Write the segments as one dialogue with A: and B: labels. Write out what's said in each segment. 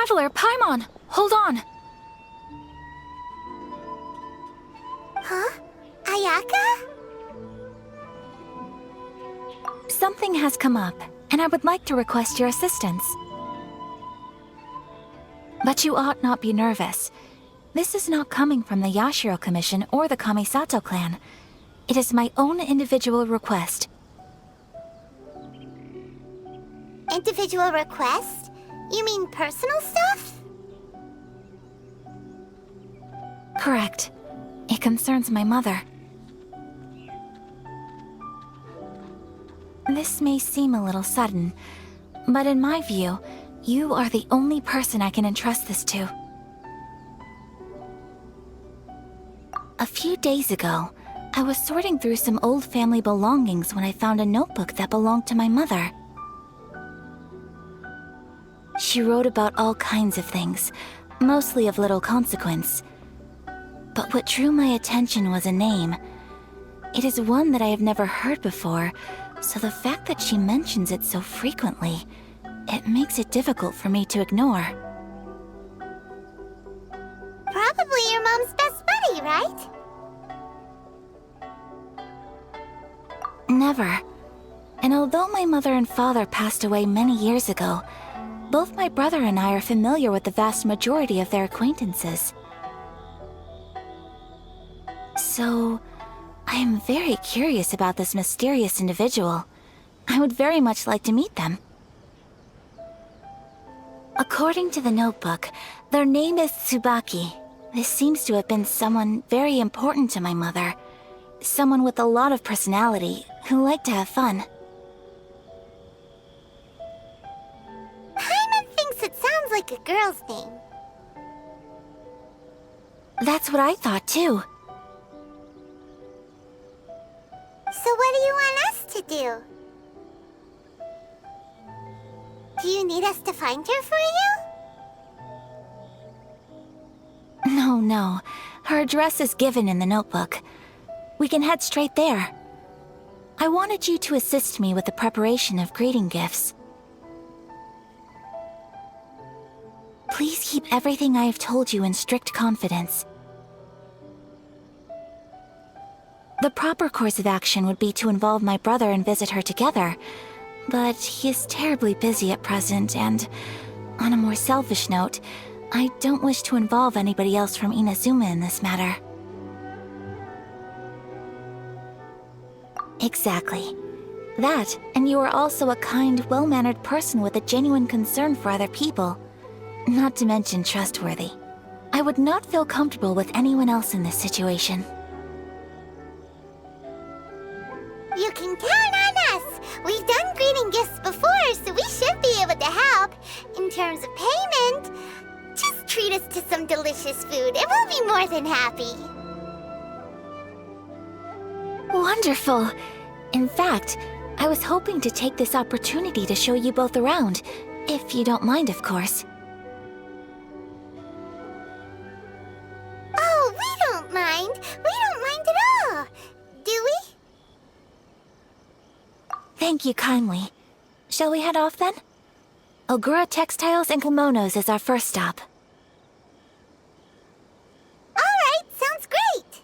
A: Traveler, Paimon! Hold on!
B: Huh? Ayaka?
A: Something has come up, and I would like to request your assistance. But you ought not be nervous. This is not coming from the Yashiro Commission or the Kamisato clan. It is my own individual request.
B: Individual request? You mean personal stuff?
A: Correct. It concerns my mother. This may seem a little sudden, but in my view, you are the only person I can entrust this to. A few days ago, I was sorting through some old family belongings when I found a notebook that belonged to my mother. She wrote about all kinds of things, mostly of little consequence. But what drew my attention was a name. It is one that I have never heard before, so the fact that she mentions it so frequently, it makes it difficult for me to ignore.
B: Probably your mom's best buddy, right?
A: Never. And although my mother and father passed away many years ago, both my brother and I are familiar with the vast majority of their acquaintances. So, I am very curious about this mysterious individual. I would very much like to meet them. According to the notebook, their name is Tsubaki. This seems to have been someone very important to my mother. Someone with a lot of personality, who liked to have fun.
B: Paimon thinks it sounds like a girl's name.
A: That's what I thought too.
B: So what do you want us to do? Do you need us to find her for you?
A: No. Her address is given in the notebook. We can head straight there. I wanted you to assist me with the preparation of greeting gifts. Please keep everything I have told you in strict confidence. The proper course of action would be to involve my brother and visit her together, but he is terribly busy at present, and on a more selfish note, I don't wish to involve anybody else from Inazuma in this matter. Exactly. That, and you are also a kind, well-mannered person with a genuine concern for other people. Not to mention trustworthy. I would not feel comfortable with anyone else in this situation.
B: You can count on us! We've done greeting gifts before, so we should be able to help. In terms of payment, just treat us to some delicious food and we'll be more than happy.
A: Wonderful! In fact, I was hoping to take this opportunity to show you both around, if you don't mind, of course.
B: Oh, we don't mind. We don't mind at all. Do we?
A: Thank you kindly. Shall we head off then? Ogura Textiles and Kimonos is our first stop.
B: All right, sounds great.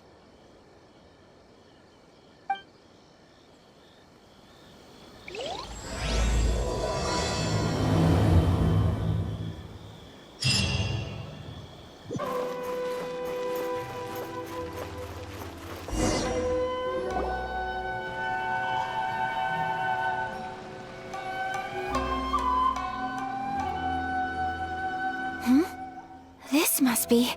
A: This must be...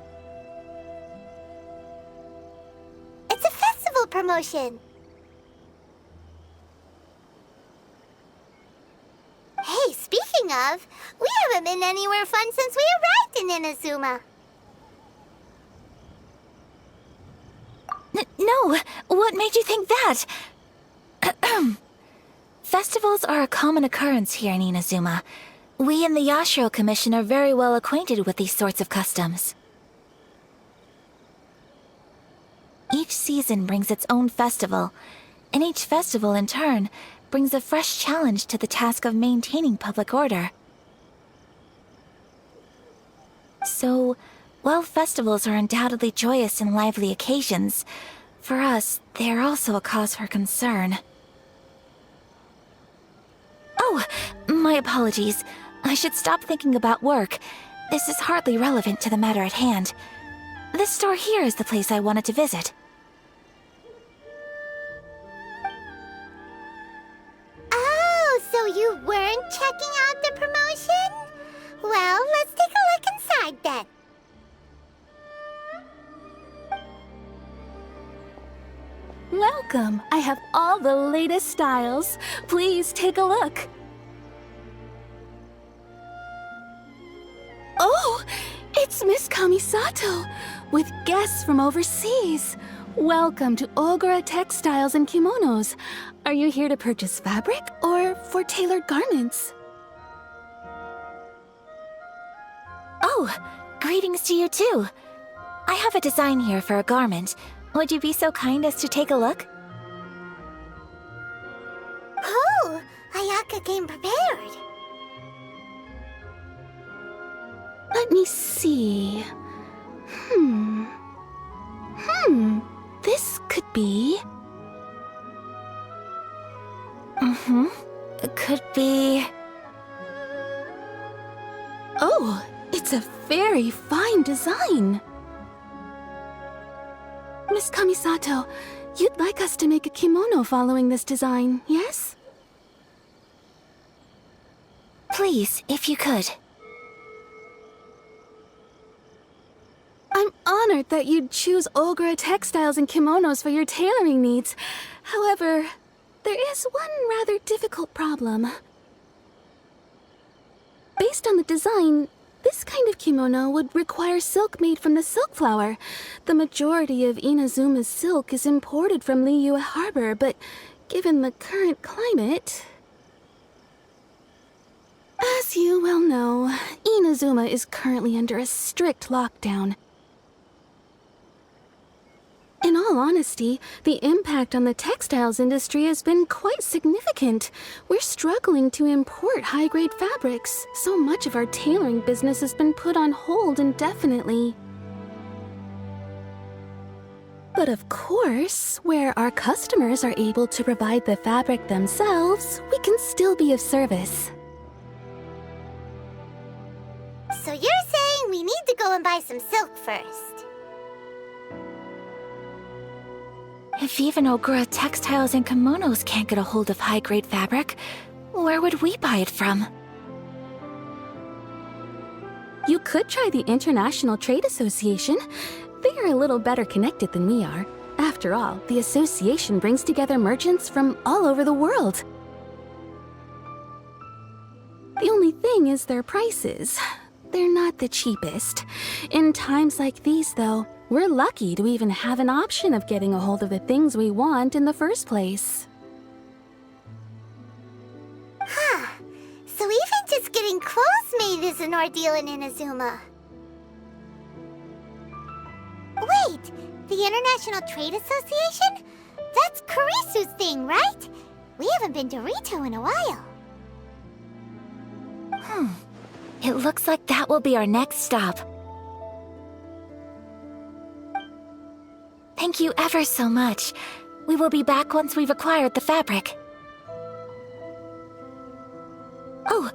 B: It's a festival promotion. Hey, speaking of, we haven't been anywhere fun since we arrived in Inazuma.
A: No! What made you think that? Festivals are a common occurrence here in Inazuma. We in the Yashiro Commission are very well acquainted with these sorts of customs. Each season brings its own festival, and each festival in turn brings a fresh challenge to the task of maintaining public order. So, while festivals are undoubtedly joyous and lively occasions, for us, they are also a cause for concern. Oh, my apologies. I should stop thinking about work. This is hardly relevant to the matter at hand. This store here is the place I wanted to visit.
B: Oh, so you weren't checking out the promotion? Well, let's take a look inside then.
C: Welcome! I have all the latest styles. Please take a look. Oh! It's Miss Kamisato, with guests from overseas. Welcome to Ogura Textiles and Kimonos. Are you here to purchase fabric or for tailored garments?
A: Oh, greetings to you too. I have a design here for a garment. Would you be so kind as to take a look?
B: Oh, Ayaka came prepared.
C: Let me see. This could be...
A: It could be...
C: Oh, it's a very fine design. Miss Kamisato, you'd like us to make a kimono following this design, yes?
A: Please, if you could.
C: I'm honored that you'd choose Ogura Textiles and Kimonos for your tailoring needs. However, there is one rather difficult problem. Based on the design, this kind of kimono would require silk made from the silk flower. The majority of Inazuma's silk is imported from Liyue Harbor, but given the current climate... As you well know, Inazuma is currently under a strict lockdown. In all honesty, the impact on the textiles industry has been quite significant. We're struggling to import high-grade fabrics. So much of our tailoring business has been put on hold indefinitely. But of course, where our customers are able to provide the fabric themselves, we can still be of service.
B: So you're saying we need to go and buy some silk first?
A: If even Ogura Textiles and Kimonos can't get a hold of high-grade fabric, where would we buy it from?
C: You could try the International Trade Association. They are a little better connected than we are. After all, the association brings together merchants from all over the world. The only thing is their prices. They're not the cheapest. In times like these, though, we're lucky to even have an option of getting a hold of the things we want in the first place.
B: Huh. So even just getting clothes made is an ordeal in Inazuma. Wait, the International Trade Association? That's Kurisu's thing, right? We haven't been to Rito in a while.
A: It looks like that will be our next stop. Thank you ever so much. We will be back once we've acquired the fabric. Oh,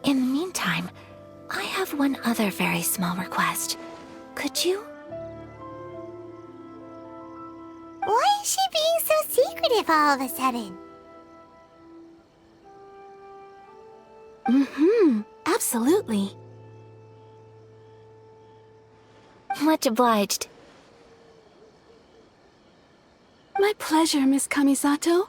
A: in the meantime, I have one other very small request. Could you?
B: Why is she being so secretive all of a sudden?
C: Absolutely.
A: Much obliged.
C: My pleasure, Miss Kamisato.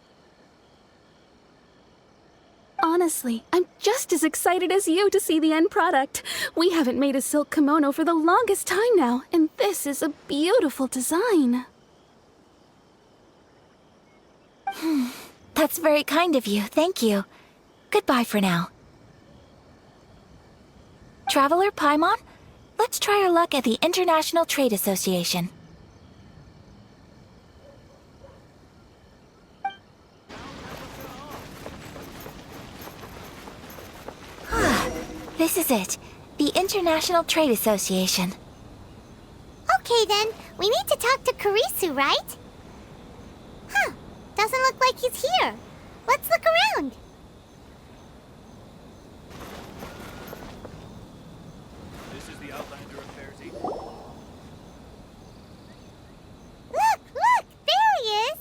C: Honestly, I'm just as excited as you to see the end product. We haven't made a silk kimono for the longest time now, and this is a beautiful design.
A: That's very kind of you, thank you. Goodbye for now. Traveler Paimon, let's try our luck at the International Trade Association. This is it. The International Trade Association.
B: Okay then, we need to talk to Kurisu, right? Huh, doesn't look like he's here. Let's look around.
D: This is the Outlander Affairs agent.
B: Look, there he is.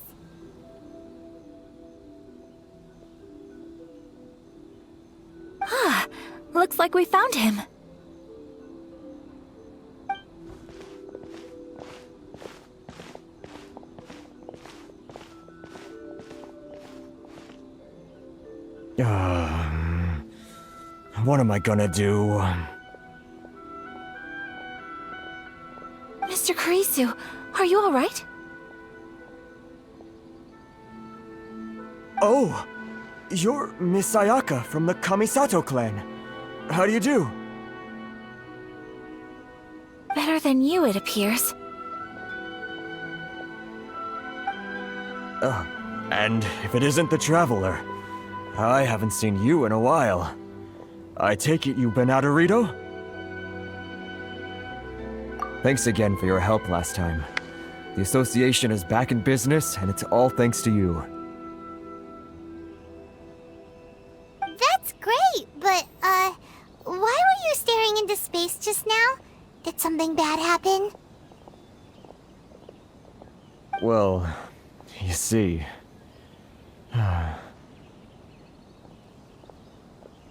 A: Ah, looks like we found him.
E: What am I gonna do?
A: Mr. Kurisu, are you alright?
E: Oh! You're Miss Ayaka from the Kamisato clan. How do you do?
A: Better than you, it appears.
E: And if it isn't the Traveler, I haven't seen you in a while. I take it you've been out of Rito? Thanks again for your help last time. The association is back in business, and it's all thanks to you.
B: That's great, but, why were you staring into space just now? Did something bad happen?
E: Well, you see...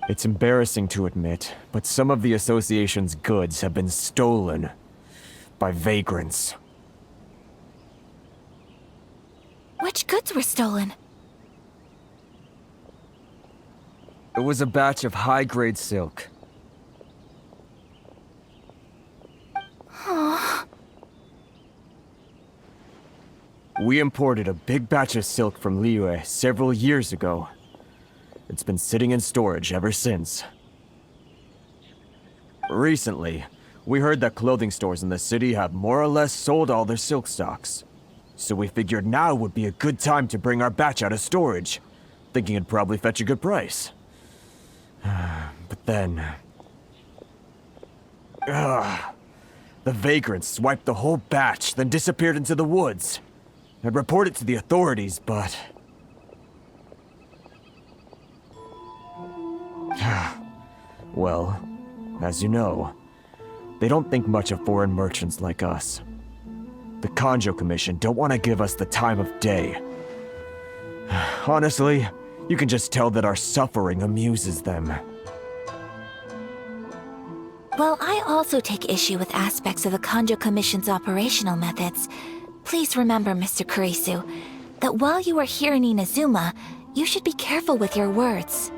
E: It's embarrassing to admit, but some of the association's goods have been stolen by vagrants.
A: Which goods were stolen?
E: It was a batch of high-grade silk. We imported a big batch of silk from Liyue several years ago. It's been sitting in storage ever since. Recently, we heard that clothing stores in the city have more or less sold all their silk stocks. So we figured now would be a good time to bring our batch out of storage, thinking it'd probably fetch a good price. But then... the vagrants swiped the whole batch, then disappeared into the woods. I'd reported to the authorities, but... Well, as you know, they don't think much of foreign merchants like us. The Kanjo Commission don't want to give us the time of day. Honestly, you can just tell that our suffering amuses them.
A: Well, I also take issue with aspects of the Kanjo Commission's operational methods. Please remember, Mr. Kurisu, that while you are here in Inazuma, you should be careful with your words.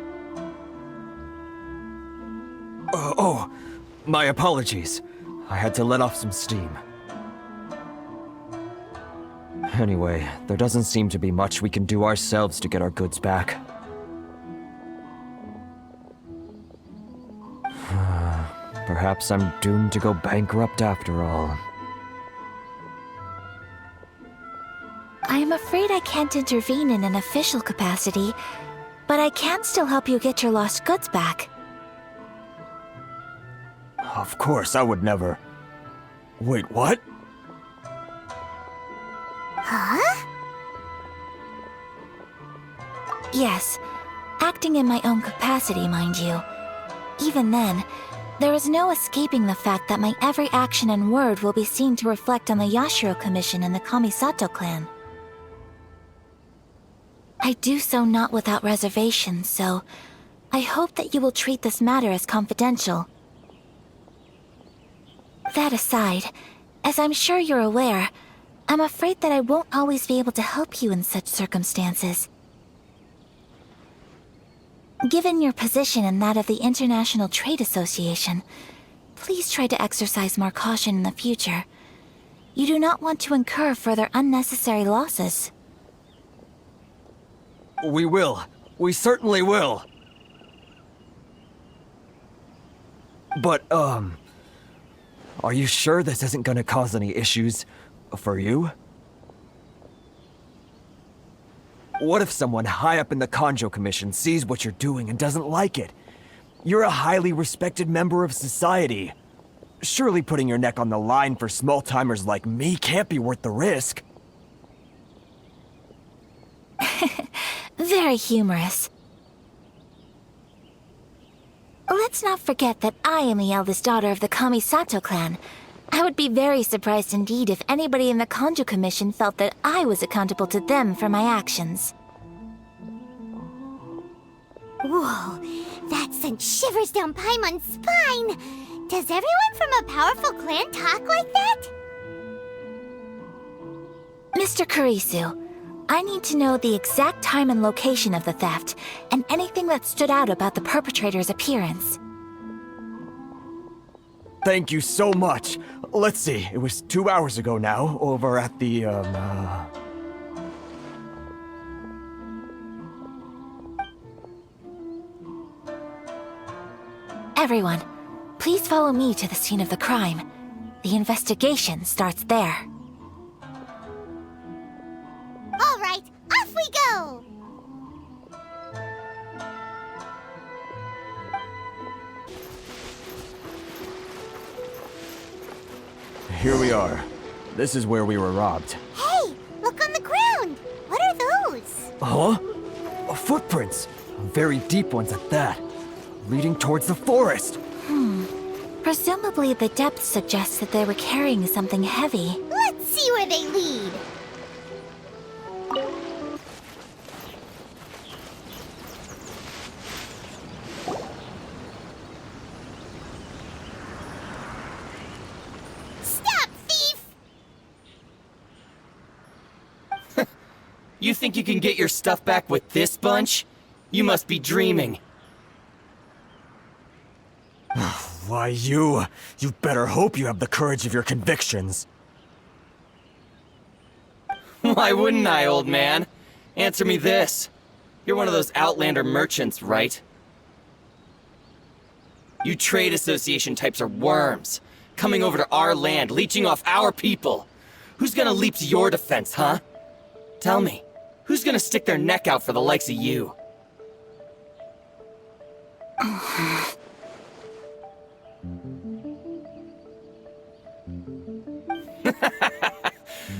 E: My apologies. I had to let off some steam. Anyway, there doesn't seem to be much we can do ourselves to get our goods back. Perhaps I'm doomed to go bankrupt after all.
A: I am afraid I can't intervene in an official capacity, but I can still help you get your lost goods back.
E: Of course, I would never... Wait, what?
B: Huh?
A: Yes, acting in my own capacity, mind you. Even then, there is no escaping the fact that my every action and word will be seen to reflect on the Yashiro Commission and the Kamisato clan. I do so not without reservation, so I hope that you will treat this matter as confidential. That aside, as I'm sure you're aware, I'm afraid that I won't always be able to help you in such circumstances. Given your position and that of the International Trade Association, please try to exercise more caution in the future. You do not want to incur further unnecessary losses.
E: We will. We certainly will. But, are you sure this isn't gonna cause any issues for you? What if someone high up in the Kanjo Commission sees what you're doing and doesn't like it? You're a highly respected member of society. Surely putting your neck on the line for small-timers like me can't be worth the risk.
A: Very humorous. Let's not forget that I am the eldest daughter of the Kamisato clan. I would be very surprised indeed if anybody in the Kanjo Commission felt that I was accountable to them for my actions.
B: Whoa, that sent shivers down Paimon's spine. Does everyone from a powerful clan talk like that?
A: Mr. Kurisu, I need to know the exact time and location of the theft, and anything that stood out about the perpetrator's appearance.
E: Thank you so much. Let's see, it was 2 hours ago now, over at the,
A: Everyone, please follow me to the scene of the crime. The investigation starts there.
B: All right, off we go!
E: Here we are. This is where we were robbed.
B: Hey, look on the ground! What are those?
E: Huh? Footprints. Very deep ones at that. Leading towards the forest.
A: Presumably the depth suggests that they were carrying something heavy.
B: Let's see where they lead. Stop, thief!
F: You think you can get your stuff back with this bunch? You must be dreaming.
E: Why, you better hope you have the courage of your convictions.
F: Why wouldn't I, old man? Answer me this. You're one of those Outlander merchants, right? You trade association types are worms, coming over to our land, leeching off our people. Who's gonna leap to your defense, huh? Tell me, who's gonna stick their neck out for the likes of you?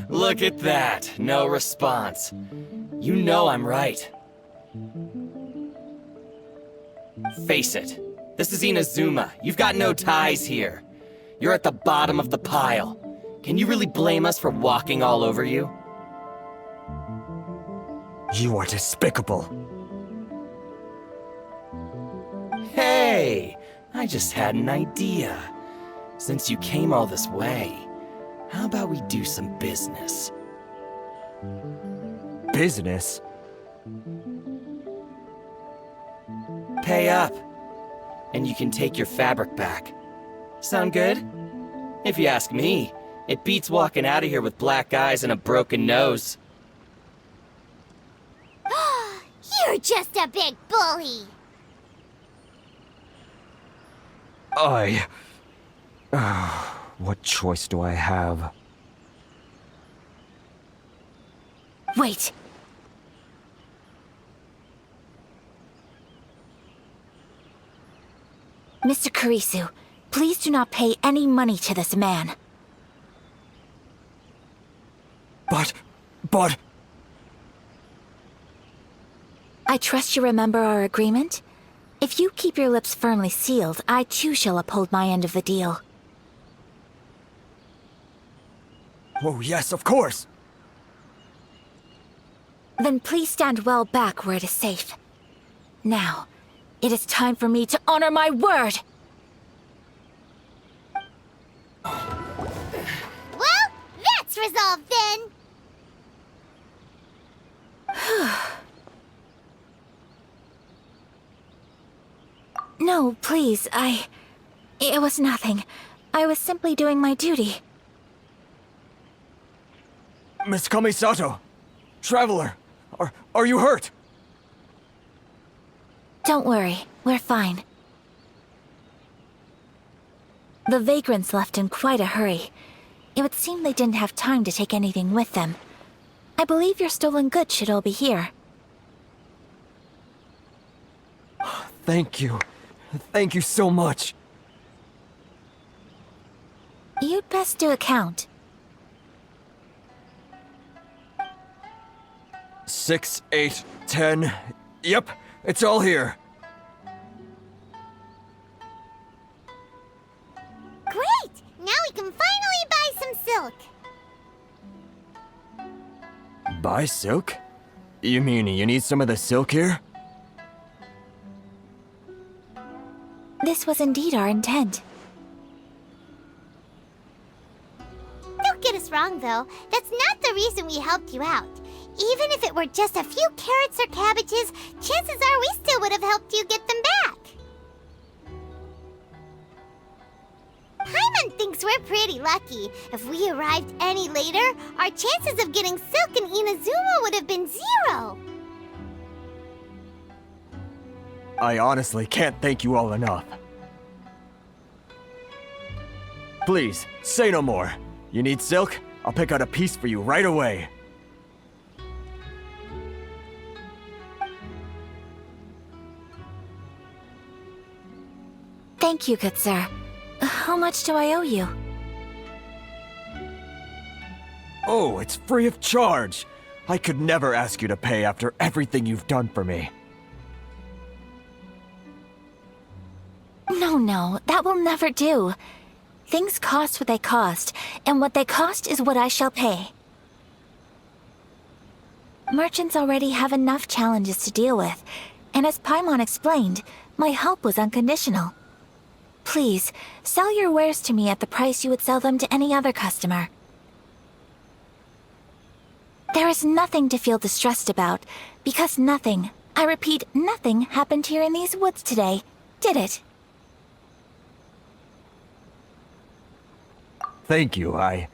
F: Look at that, no response. You know I'm right. Face it, this is Inazuma. You've got no ties here. You're at the bottom of the pile. Can you really blame us for walking all over you?
E: You are despicable.
F: Hey, I just had an idea. Since you came all this way, how about we do some business?
E: Business?
F: Pay up, and you can take your fabric back. Sound good? If you ask me, it beats walking out of here with black eyes and a broken nose.
B: You're just a big bully!
E: What choice do I have?
A: Wait! Mr. Kurisu, please do not pay any money to this man.
E: But...
A: I trust you remember our agreement? If you keep your lips firmly sealed, I too shall uphold my end of the deal.
E: Oh yes, of course!
A: Then please stand well back where it is safe. Now, it is time for me to honor my word!
B: Well, that's resolved then!
A: No, please, It was nothing. I was simply doing my duty.
E: Miss Kamisato! Traveler! Are you hurt?
A: Don't worry, we're fine. The vagrants left in quite a hurry. It would seem they didn't have time to take anything with them. I believe your stolen goods should all be here.
E: Thank you. Thank you so much.
A: You'd best do a count.
E: 6, 8, 10. Yep, it's all here.
B: Great! Now we can finally buy some silk.
E: Buy silk? You mean you need some of the silk here?
A: This was indeed our intent.
B: Don't get us wrong, though. That's not the reason we helped you out. Even if it were just a few carrots or cabbages, chances are we still would have helped you get them back. Paimon thinks we're pretty lucky. If we arrived any later, our chances of getting silk in Inazuma would have been 0.
E: I honestly can't thank you all enough. Please, say no more. You need silk? I'll pick out a piece for you right away.
A: Thank you, good sir. How much do I owe you?
E: Oh, it's free of charge. I could never ask you to pay after everything you've done for me.
A: No, that will never do. Things cost what they cost, and what they cost is what I shall pay. Merchants already have enough challenges to deal with, and as Paimon explained, my help was unconditional. Please, sell your wares to me at the price you would sell them to any other customer. There is nothing to feel distressed about, because nothing, I repeat, nothing happened here in these woods today, did it?
E: Thank you. I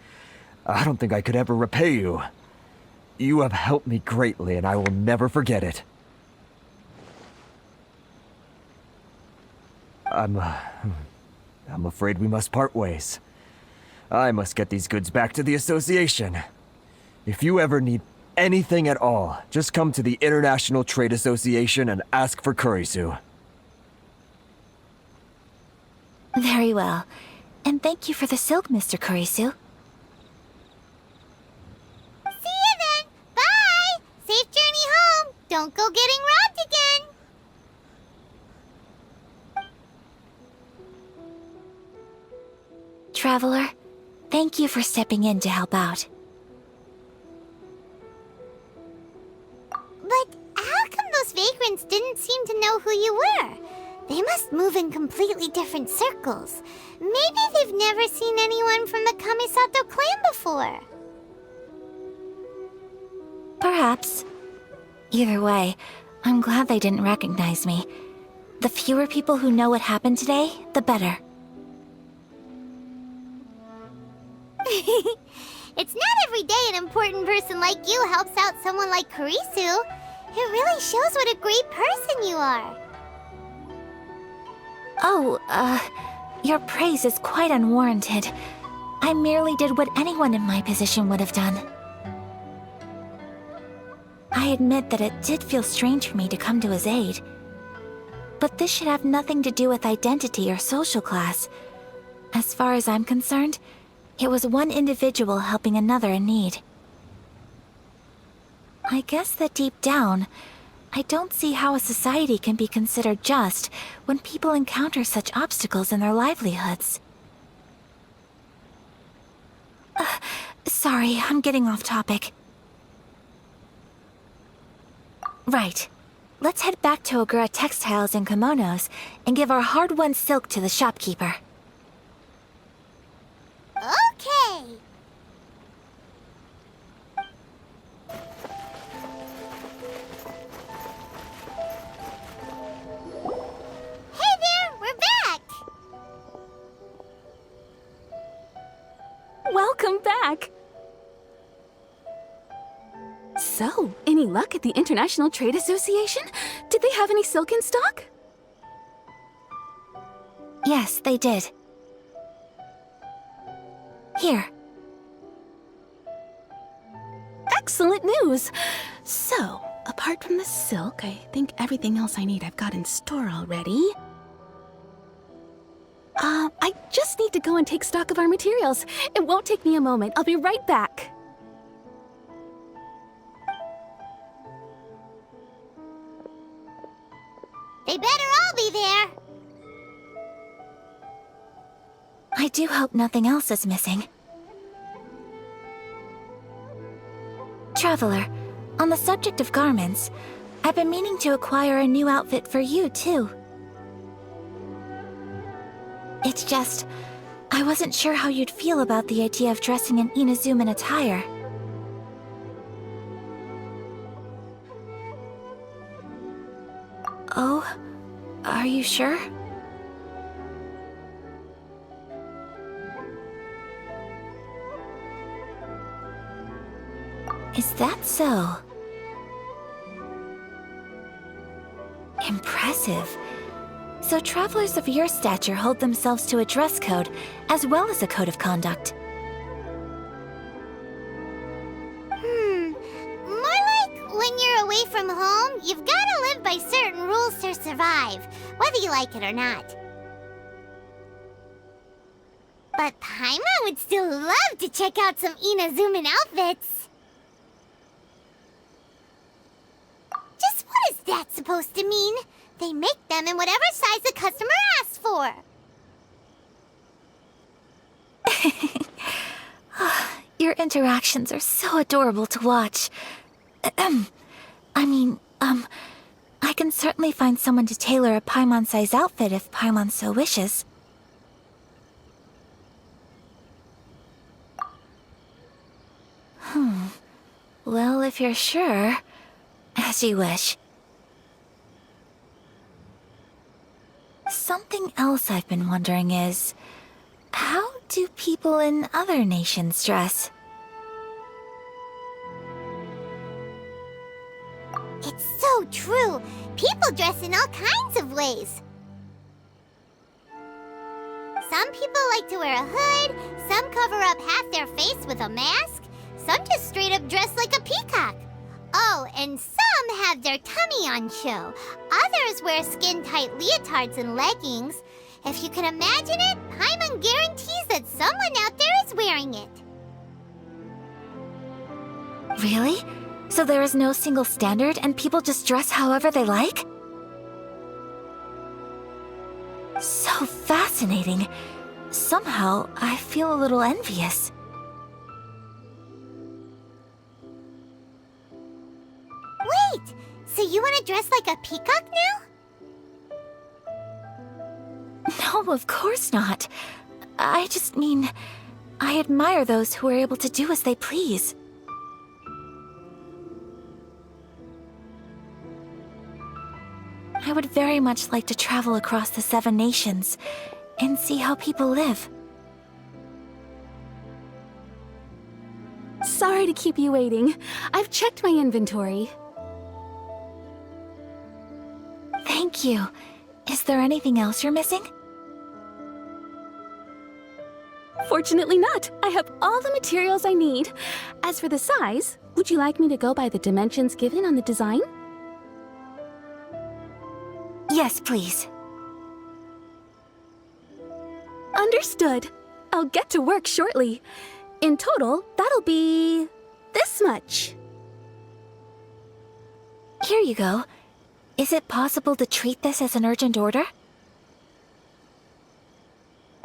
E: don't think I could ever repay you. You have helped me greatly, and I will never forget it. I'm afraid we must part ways. I must get these goods back to the association. If you ever need anything at all, just come to the International Trade Association and ask for Kurisu.
A: Very well. And thank you for the silk, Mr. Kurisu.
B: See you then! Bye! Safe journey home! Don't go getting robbed again!
A: Traveler, thank you for stepping in to help out.
B: But how come those vagrants didn't seem to know who you were? They must move in completely different circles. Maybe they've never seen anyone from the Kamisato clan before.
A: Perhaps. Either way, I'm glad they didn't recognize me. The fewer people who know what happened today, the better.
B: It's not every day an important person like you helps out someone like Kurisu. It really shows what a great person you are.
A: Oh, your praise is quite unwarranted. I merely did what anyone in my position would have done. I admit that it did feel strange for me to come to his aid. But this should have nothing to do with identity or social class. As far as I'm concerned, it was one individual helping another in need. I guess that deep down, I don't see how a society can be considered just when people encounter such obstacles in their livelihoods. Sorry, I'm getting off topic. Right. Let's head back to Ogura Textiles and Kimonos and give our hard-won silk to the shopkeeper.
B: Okay. Hey there, we're back.
C: Welcome back! So, any luck at the International Trade Association? Did they have any silk in stock?
A: Yes, they did. Here.
C: Excellent news! So, apart from the silk, I think everything else I need I've got in store already. go and take stock of our materials. It won't take me a moment. I'll be right back.
B: They better all be there.
A: I do hope nothing else is missing. Traveler, on the subject of garments, I've been meaning to acquire a new outfit for you, too. It's just, I wasn't sure how you'd feel about the idea of dressing in Inazuman attire. Oh, are you sure? Is that so? Impressive. So travelers of your stature hold themselves to a dress code, as well as a code of conduct.
B: More like when you're away from home, you've gotta live by certain rules to survive, whether you like it or not. But Paimon would still love to check out some Inazuman outfits. Just what is that supposed to mean? They make them in whatever size the customer asks for.
A: Your interactions are so adorable to watch. I can certainly find someone to tailor a Paimon-size outfit if Paimon so wishes. Well, if you're sure, as you wish. Something else I've been wondering is, how do people in other nations dress?
B: It's so true. People dress in all kinds of ways. Some people like to wear a hood, some cover up half their face with a mask, some just straight up dress like a peacock. Oh, and some have their tummy on show. Others wear skin-tight leotards and leggings. If you can imagine it, Paimon guarantees that someone out there is wearing it.
A: Really? So there is no single standard and people just dress however they like? So fascinating. Somehow, I feel a little envious.
B: Wait! So you want to dress like a peacock now?
A: No, of course not. I just mean, I admire those who are able to do as they please. I would very much like to travel across the 7 nations and see how people live.
C: Sorry to keep you waiting. I've checked my inventory.
A: Thank you. Is there anything else you're missing?
C: Fortunately not. I have all the materials I need. As for the size, would you like me to go by the dimensions given on the design?
A: Yes, please.
C: Understood. I'll get to work shortly. In total, that'll be this much.
A: Here you go. Is it possible to treat this as an urgent order?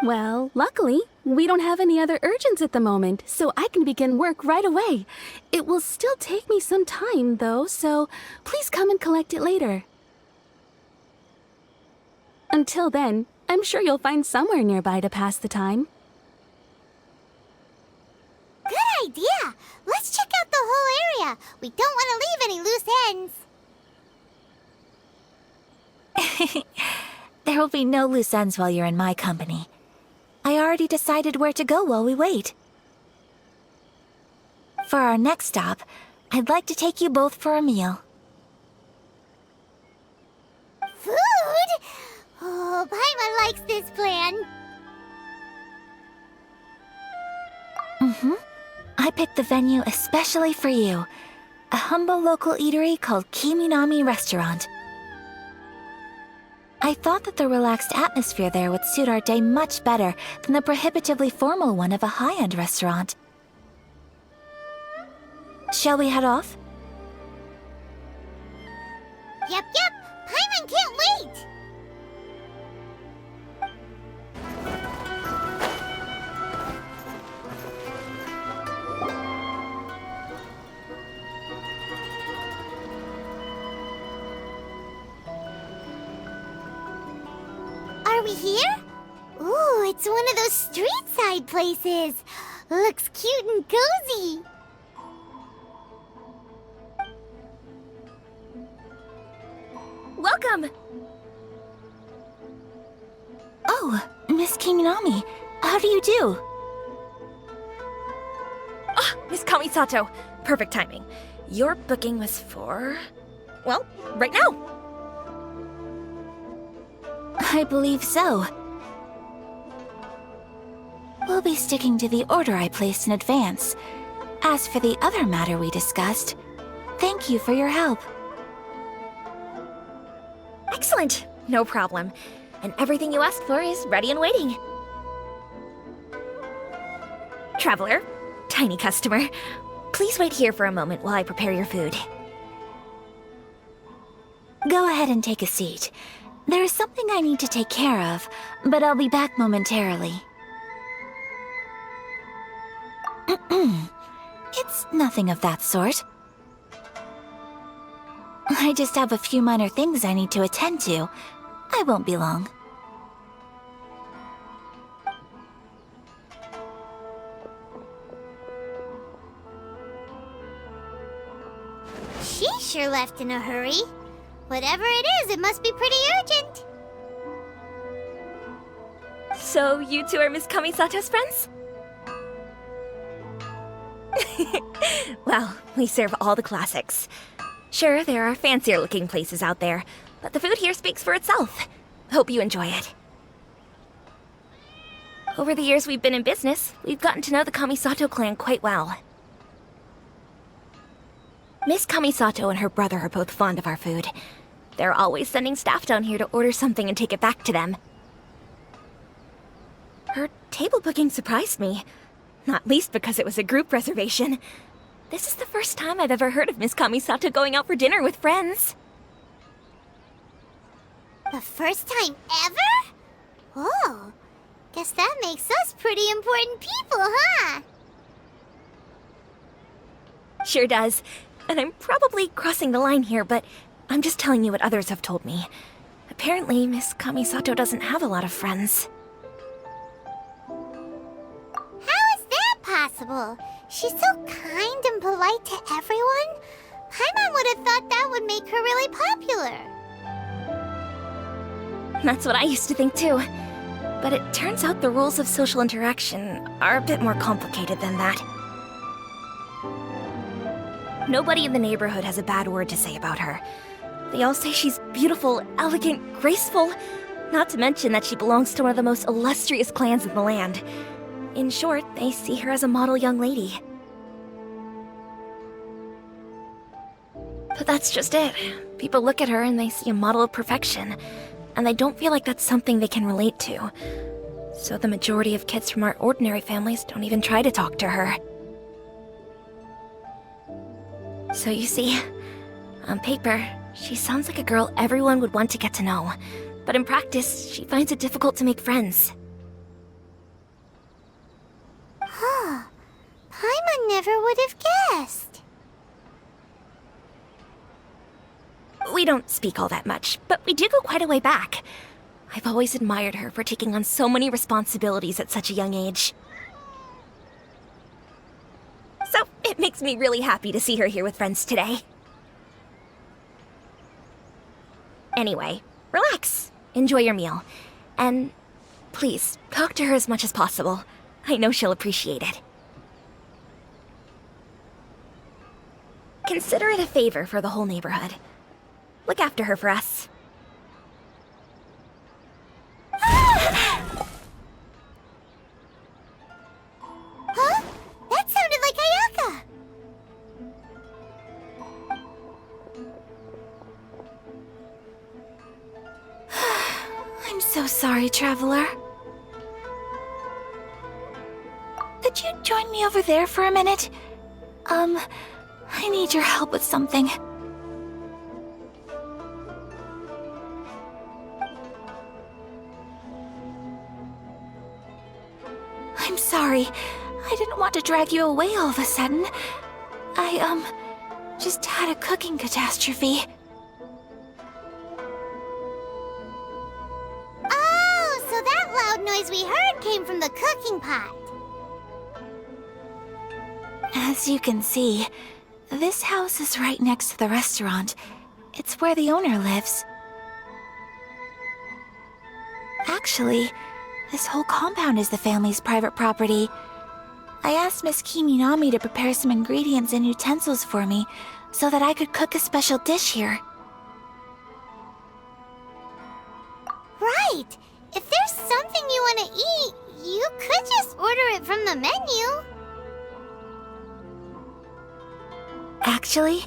C: Well, luckily, we don't have any other urgents at the moment, so I can begin work right away. It will still take me some time, though, so please come and collect it later. Until then, I'm sure you'll find somewhere nearby to pass the time.
B: Good idea! Let's check out the whole area. We don't want to leave any loose ends.
A: There will be no loose ends while you're in my company. I already decided where to go while we wait. For our next stop, I'd like to take you both for a meal.
B: Food? Oh, Paimon likes this plan.
A: I picked the venue especially for you. A humble local eatery called Kiminami Restaurant. I thought that the relaxed atmosphere there would suit our day much better than the prohibitively formal one of a high-end restaurant. Shall we head off?
B: Yep. Paimon can't wait! Are we here? Ooh, it's one of those street-side places. Looks cute and cozy.
A: Welcome! Oh, Miss Kinginami, how do you do?
G: Miss Kamisato, perfect timing. Your booking was for... well, right now.
A: I believe so. We'll be sticking to the order I placed in advance. As for the other matter we discussed, thank you for your help.
G: Excellent, no problem. And everything you asked for is ready and waiting. Traveler, tiny customer, please wait here for a moment while I prepare your food.
A: Go ahead and take a seat. There is something I need to take care of, but I'll be back momentarily. It's nothing of that sort. I just have a few minor things I need to attend to. I won't be long.
B: She sure left in a hurry. Whatever it is, it must be pretty urgent.
G: So, you two are Miss Kamisato's friends? Well, we serve all the classics. Sure, there are fancier looking places out there, but the food here speaks for itself. Hope you enjoy it. Over the years we've been in business, we've gotten to know the Kamisato clan quite well. Miss Kamisato and her brother are both fond of our food. They're always sending staff down here to order something and take it back to them. Her table booking surprised me, not least because it was a group reservation. This is the first time I've ever heard of Miss Kamisato going out for dinner with friends.
B: The first time ever? Oh, guess that makes us pretty important people, huh?
G: Sure does. And I'm probably crossing the line here, but I'm just telling you what others have told me. Apparently, Miss Kamisato doesn't have a lot of friends.
B: How is that possible? She's so kind and polite to everyone. Paimon would have thought that would make her really popular.
G: That's what I used to think too. But it turns out the rules of social interaction are a bit more complicated than that. Nobody in the neighborhood has a bad word to say about her. They all say she's beautiful, elegant, graceful, not to mention that she belongs to one of the most illustrious clans in the land. In short, they see her as a model young lady. But that's just it. People look at her and they see a model of perfection, and they don't feel like that's something they can relate to. So the majority of kids from our ordinary families don't even try to talk to her. So you see, on paper, she sounds like a girl everyone would want to get to know. But in practice, she finds it difficult to make friends.
B: Huh. Paimon never would have guessed.
G: We don't speak all that much, but we do go quite a way back. I've always admired her for taking on so many responsibilities at such a young age. So, it makes me really happy to see her here with friends today. Anyway, relax. Enjoy your meal. And please, talk to her as much as possible. I know she'll appreciate it. Consider it a favor for the whole neighborhood. Look after her for us.
B: Huh? That sounded like Ayaka!
A: sorry, traveler. Could you join me over there for a minute? I need your help with something. I'm sorry. I didn't want to drag you away all of a sudden. I, just had a cooking catastrophe.
B: Oh, so that loud noise we heard came from the cooking pot.
A: As you can see, this house is right next to the restaurant. It's where the owner lives. Actually, this whole compound is the family's private property. I asked Miss Kiminami to prepare some ingredients and utensils for me so that I could cook a special dish here.
B: Right! If there's something you want to eat, you could just order it from the menu.
A: Actually,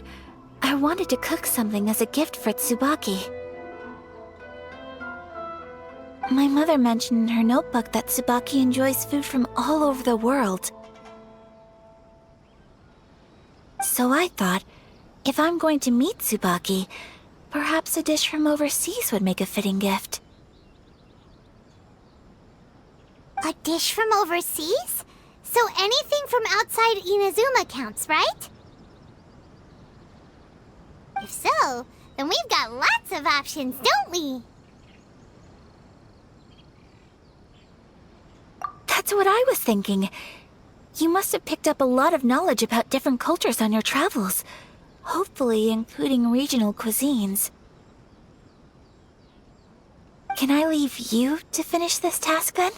A: I wanted to cook something as a gift for Tsubaki. My mother mentioned in her notebook that Tsubaki enjoys food from all over the world. So I thought, if I'm going to meet Tsubaki, perhaps a dish from overseas would make a fitting gift.
B: A dish from overseas? So anything from outside Inazuma counts, right? If so, then we've got lots of options, don't we?
A: That's what I was thinking. You must have picked up a lot of knowledge about different cultures on your travels, hopefully including regional cuisines. Can I leave you to finish this task then?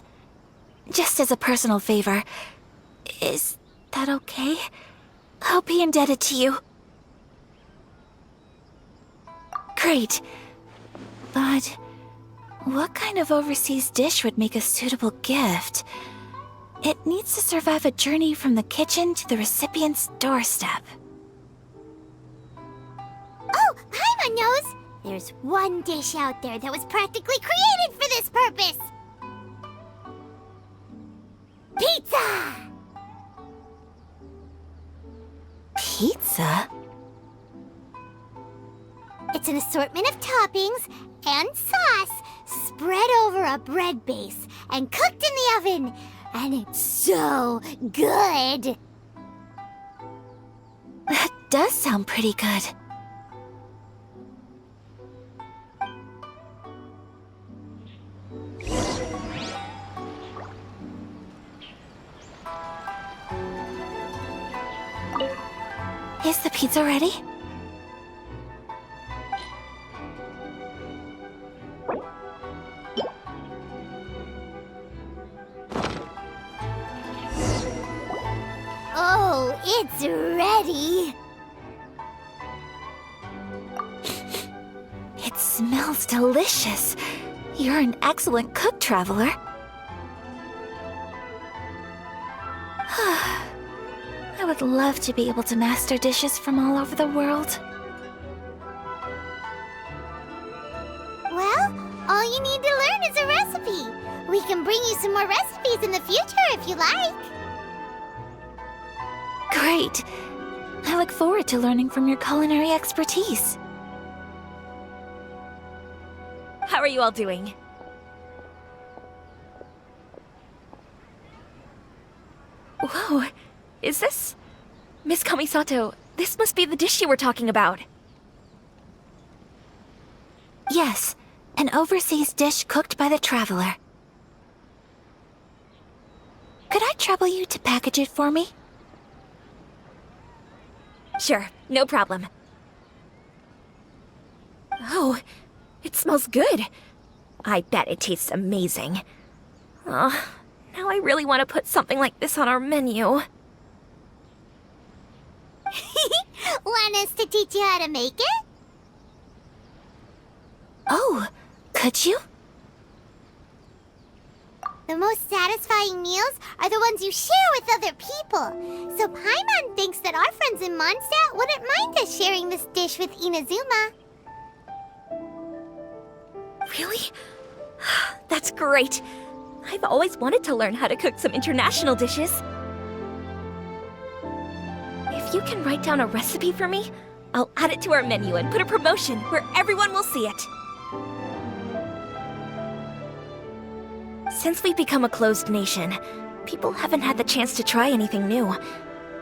A: Just as a personal favor. Is that okay? I'll be indebted to you. Great. But what kind of overseas dish would make a suitable gift? It needs to survive a journey from the kitchen to the recipient's doorstep.
B: Oh, Paimon knows! There's one dish out there that was practically created for this purpose! Pizza!
A: Pizza?
B: It's an assortment of toppings and sauce spread over a bread base and cooked in the oven. And it's so good!
A: That does sound pretty good. Is the pizza ready?
B: Oh, it's ready!
A: It smells delicious. You're an excellent cook, traveler. I would love to be able to master dishes from all over the world.
B: Well, all you need to learn is a recipe. We can bring you some more recipes in the future if you like.
A: Great. I look forward to learning from your culinary expertise.
G: How are you all doing? Whoa, is this... Miss Kamisato, this must be the dish you were talking about.
A: Yes, an overseas dish cooked by the traveler. Could I trouble you to package it for me?
G: Sure, no problem. Oh, it smells good. I bet it tastes amazing. Oh, now I really want to put something like this on our menu.
B: Want us to teach you how to make it?
A: Oh, could you?
B: The most satisfying meals are the ones you share with other people. So Paimon thinks that our friends in Mondstadt wouldn't mind us sharing this dish with Inazuma.
G: Really? That's great. I've always wanted to learn how to cook some international dishes. If you can write down a recipe for me, I'll add it to our menu and put a promotion where everyone will see it. Since we've become a closed nation, people haven't had the chance to try anything new.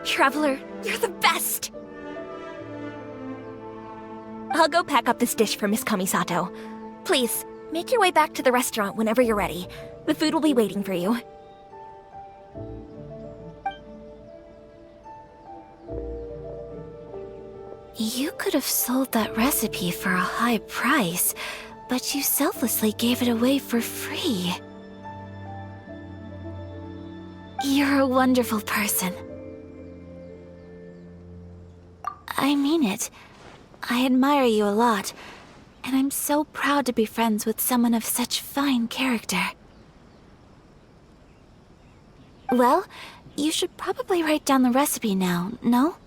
G: Traveler, you're the best! I'll go pack up this dish for Miss Kamisato. Please, make your way back to the restaurant whenever you're ready. The food will be waiting for you.
A: You could have sold that recipe for a high price, but you selflessly gave it away for free. You're a wonderful person. I mean it. I admire you a lot, and I'm so proud to be friends with someone of such fine character. Well, you should probably write down the recipe now, no?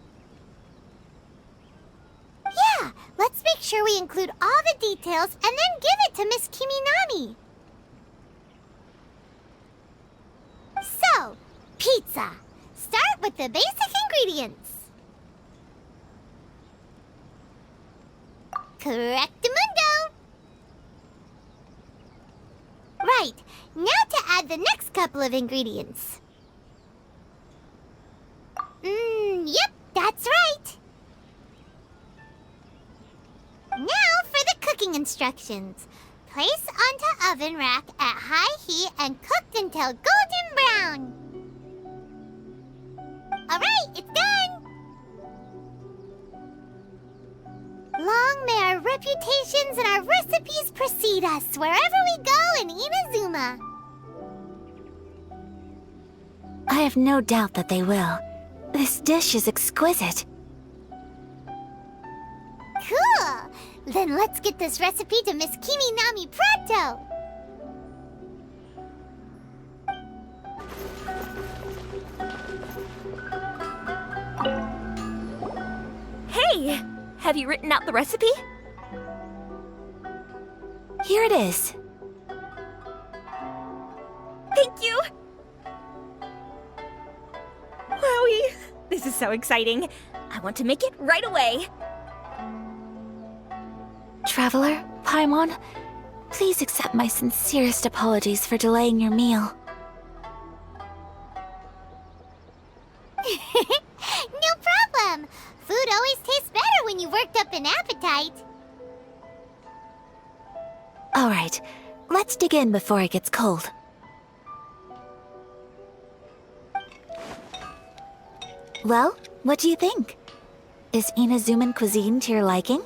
B: Yeah, let's make sure we include all the details and then give it to Miss Kiminami. So, pizza. Start with the basic ingredients. Correctamundo! Right, now to add the next couple of ingredients. Yep, that's right. Now for the cooking instructions. Place onto oven rack at high heat and cooked until golden brown. Alright, it's done! Long may our reputations and our recipes precede us wherever we go in Inazuma.
A: I have no doubt that they will. This dish is exquisite.
B: Cool! Then let's get this recipe to Miss Kiminami pronto!
G: Hey! Have you written out the recipe?
A: Here it is.
G: Thank you! Wowie! This is so exciting. I want to make it right away.
A: Traveler, Paimon, please accept my sincerest apologies for delaying your meal.
B: No problem! Food always tastes better when you worked up an appetite.
A: All right, let's dig in before it gets cold. Well, what do you think? Is Inazuman cuisine to your liking?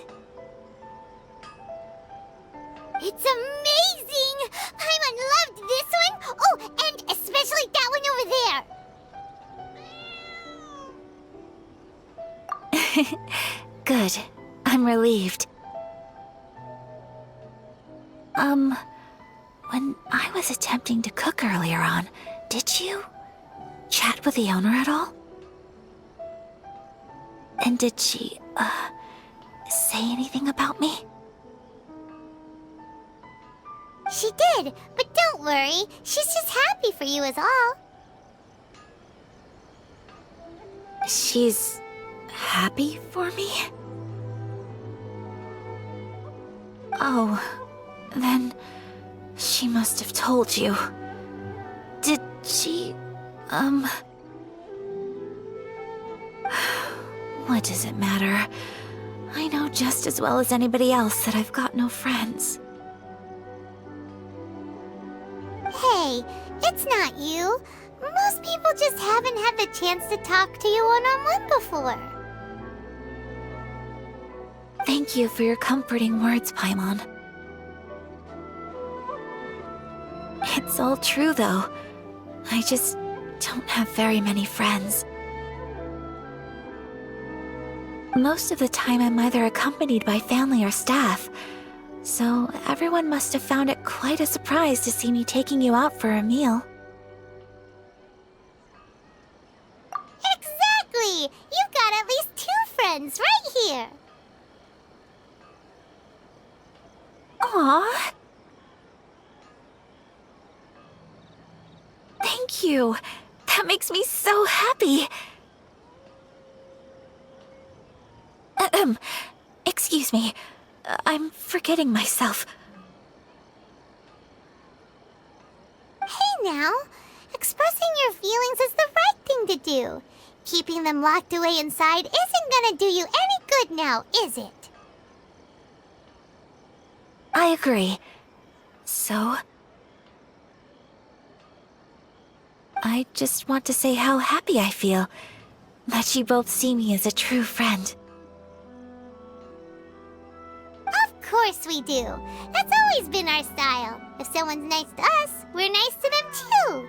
B: It's amazing! Paimon loved this one! Oh, and especially that one over there!
A: Good. I'm relieved. When I was attempting to cook earlier on, did you chat with the owner at all? And did she, say anything about me?
B: She did, but don't worry. She's just happy for you is all.
A: She's happy for me? Oh, then she must have told you. Did she, What does it matter? I know just as well as anybody else that I've got no friends.
B: Hey, it's not you. Most people just haven't had the chance to talk to you one-on-one before.
A: Thank you for your comforting words, Paimon. It's all true, though. I just don't have very many friends. Most of the time, I'm either accompanied by family or staff, so everyone must have found it quite a surprise to see me taking you out for a meal.
B: Exactly! You've got at least 2 friends right here.
A: Aww. you. That makes me so happy. Excuse me. I'm forgetting myself.
B: Hey now, expressing your feelings is the right thing to do. Keeping them locked away inside isn't gonna do you any good now, is it?
A: I agree. So? I just want to say how happy I feel that you both see me as a true friend.
B: Of course we do. That's always been our style. If someone's nice to us, we're nice to them too.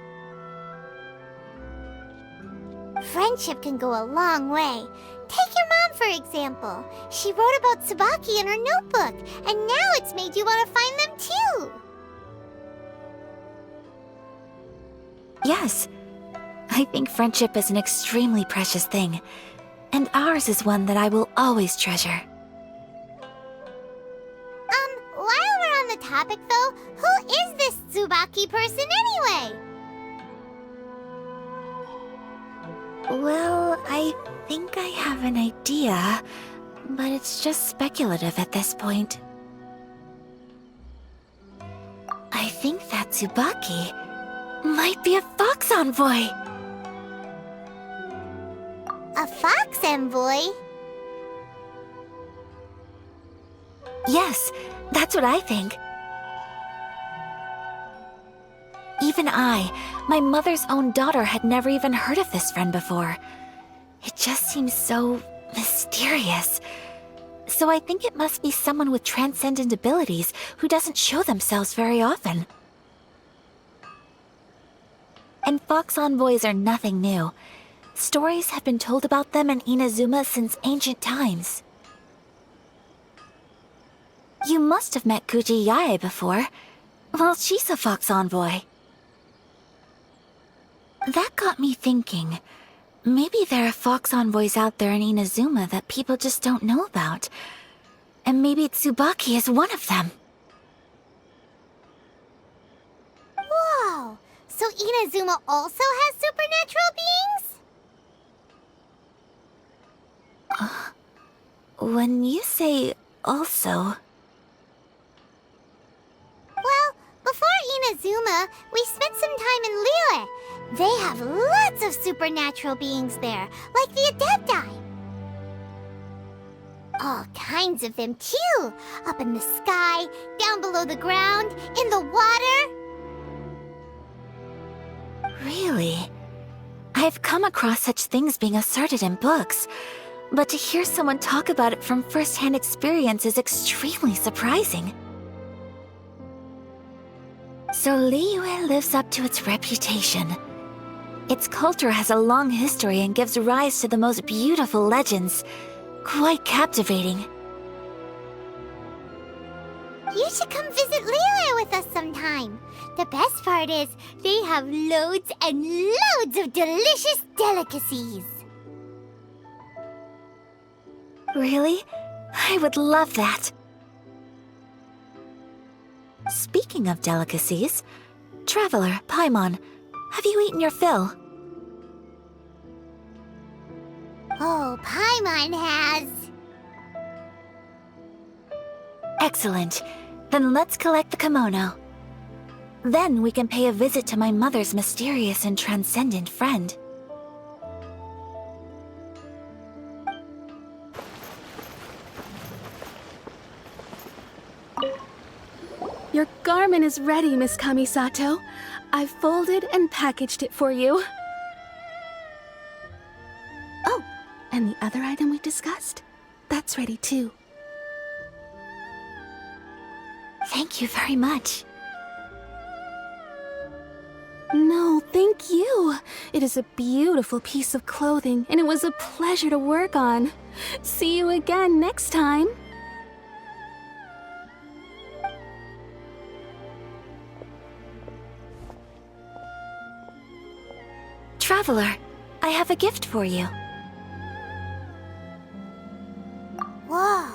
B: Friendship can go a long way. Take your mom, for example. She wrote about Tsubaki in her notebook, and now it's made you want to find them too.
A: Yes. I think friendship is an extremely precious thing, and ours is one that I will always treasure.
B: While we're on the topic though, who is this Tsubaki person anyway?
A: Well, I think I have an idea, but it's just speculative at this point. I think that Tsubaki might be a fox envoy.
B: A fox envoy?
A: Yes, that's what I think. Even I, my mother's own daughter, had never even heard of this friend before. It just seems so mysterious. So I think it must be someone with transcendent abilities who doesn't show themselves very often. And fox envoys are nothing new. Stories have been told about them in Inazuma since ancient times. You must have met Kuji Yae before. Well, she's a fox envoy. That got me thinking. Maybe there are fox envoys out there in Inazuma that people just don't know about. And maybe Tsubaki is one of them.
B: Whoa! So Inazuma also has supernatural beings?
A: When you say also...
B: Well, before Inazuma, we spent some time in Liyue. They have lots of supernatural beings there, like the Adepti. All kinds of them, too. Up in the sky, down below the ground, in the water.
A: Really? I've come across such things being asserted in books, but to hear someone talk about it from first-hand experience is extremely surprising. So Liyue lives up to its reputation. Its culture has a long history and gives rise to the most beautiful legends. Quite captivating.
B: You should come visit Liyue with us sometime. The best part is, they have loads and loads of delicious delicacies.
A: Really? I would love that. Speaking of delicacies, Traveler, Paimon, have you eaten your fill?
B: Oh, Paimon has.
A: Excellent. Then let's collect the kimono. Then we can pay a visit to my mother's mysterious and transcendent friend.
C: Your garment is ready, Miss Kamisato. I've folded and packaged it for you. Oh, and the other item we discussed? That's ready too.
A: Thank you very much.
C: No, thank you. It is a beautiful piece of clothing, and it was a pleasure to work on. See you again next time.
A: Traveler, I have a gift for you.
B: Whoa,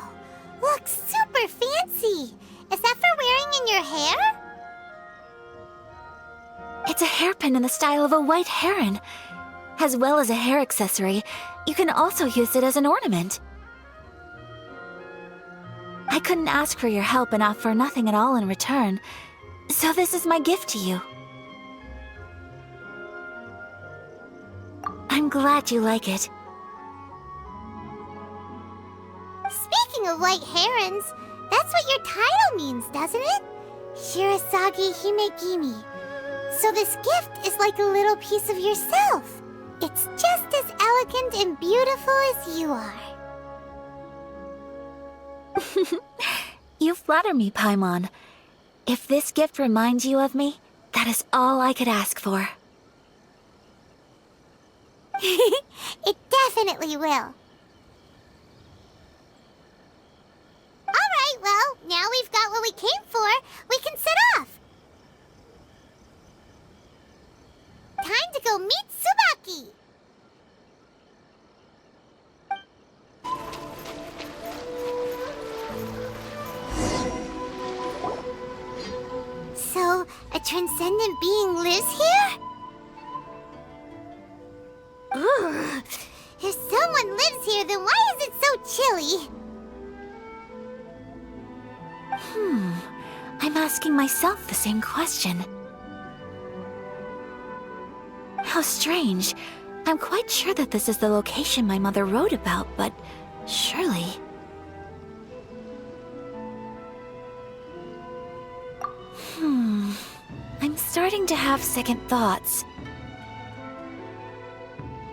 B: looks super fancy. Is that for wearing in your hair?
A: It's a hairpin in the style of a white heron. As well as a hair accessory, you can also use it as an ornament. I couldn't ask for your help and offer nothing at all in return, so this is my gift to you. I'm glad you like it.
B: Speaking of white herons, that's what your title means, doesn't it? Shirasagi Himegimi. So this gift is like a little piece of yourself. It's just as elegant and beautiful as you are.
A: You flatter me, Paimon. If this gift reminds you of me, that is all I could ask for.
B: It definitely will. Alright, well, now we've got what we came for. We can set off. Time to go meet Tsubaki. So, a transcendent being lives here? Ugh. If someone lives here, then why is it so chilly?
A: I'm asking myself the same question. How strange. I'm quite sure that this is the location my mother wrote about, but surely... I'm starting to have second thoughts.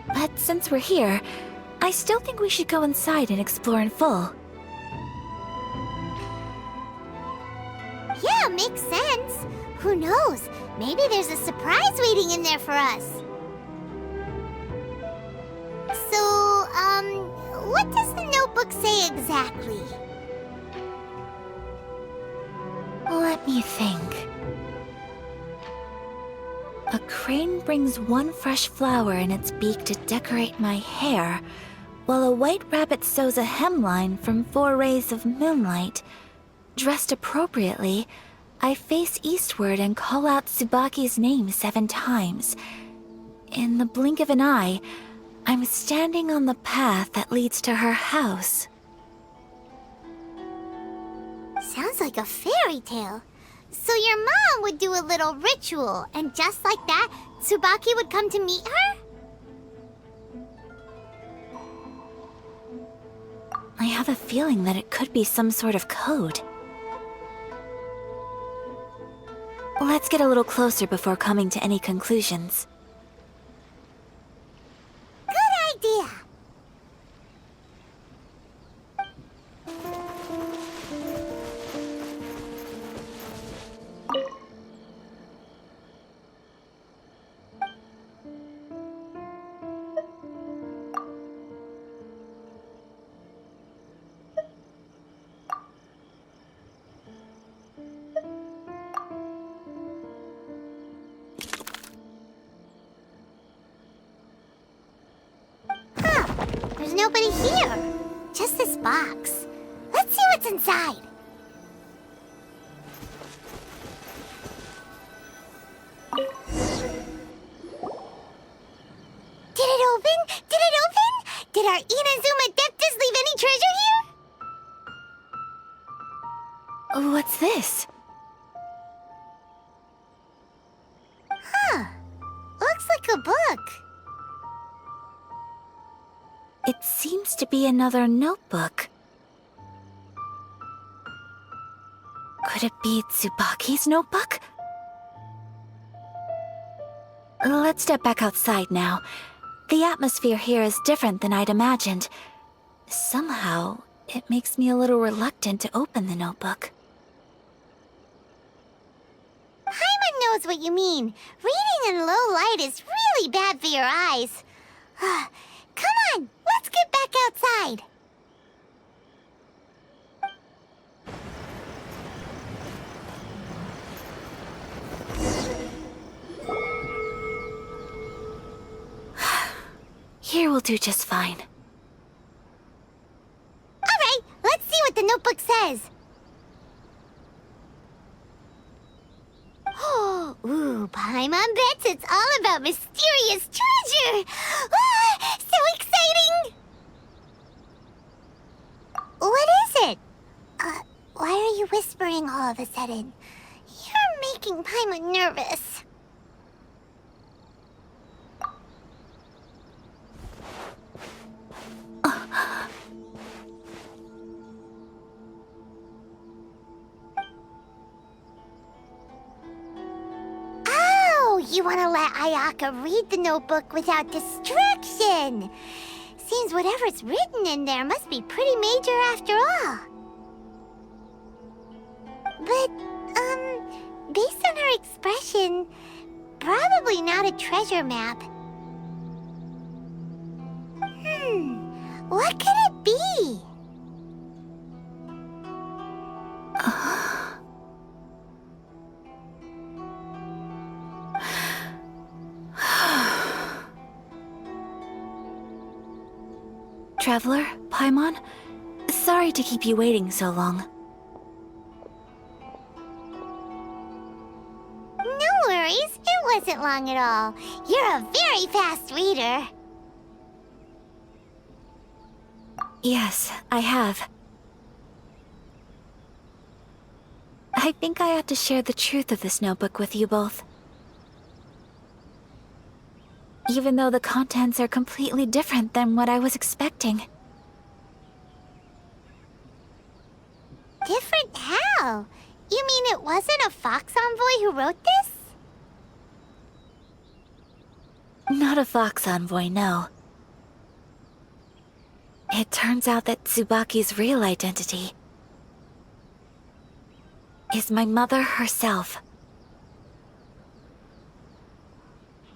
A: But since we're here, I still think we should go inside and explore in full.
B: Yeah, makes sense. Who knows? Maybe there's a surprise waiting in there for us. So, what does the notebook say exactly?
A: Let me think. A crane brings one fresh flower in its beak to decorate my hair, while a white rabbit sews a hemline from 4 rays of moonlight. Dressed appropriately, I face eastward and call out Tsubaki's name 7 times. In the blink of an eye, I'm standing on the path that leads to her house.
B: Sounds like a fairy tale. So your mom would do a little ritual, and just like that, Tsubaki would come to meet her?
A: I have a feeling that it could be some sort of code. Let's get a little closer before coming to any conclusions.
B: Good idea. There's nobody here. Just this box. Let's see what's inside. Did it open? Did it open? Did our Inazuma Adeptus leave any treasure here?
A: What's this?
B: Huh. Looks like a book.
A: It seems to be another notebook. Could it be Tsubaki's notebook? Let's step back outside now. The atmosphere here is different than I'd imagined. Somehow, it makes me a little reluctant to open the notebook.
B: Paimon knows what you mean. Reading in low light is really bad for your eyes. Come on, let's get back outside.
A: Here will do just fine.
B: All right, let's see what the notebook says. Ooh, Paimon bets it's all about mysterious treasure! Ah, so exciting! What is it? Why are you whispering all of a sudden? You're making Paimon nervous. You want to let Ayaka read the notebook without distraction. Seems whatever's written in there must be pretty major after all. But, based on her expression, probably not a treasure map. What could it be?
A: Traveler, Paimon, sorry to keep you waiting so long.
B: No worries, it wasn't long at all. You're a very fast reader.
A: Yes, I have. I think I ought to share the truth of this notebook with you both. Even though the contents are completely different than what I was expecting.
B: Different how? You mean it wasn't a Fox Envoy who wrote this?
A: Not a Fox Envoy, no. It turns out that Tsubaki's real identity is my mother herself.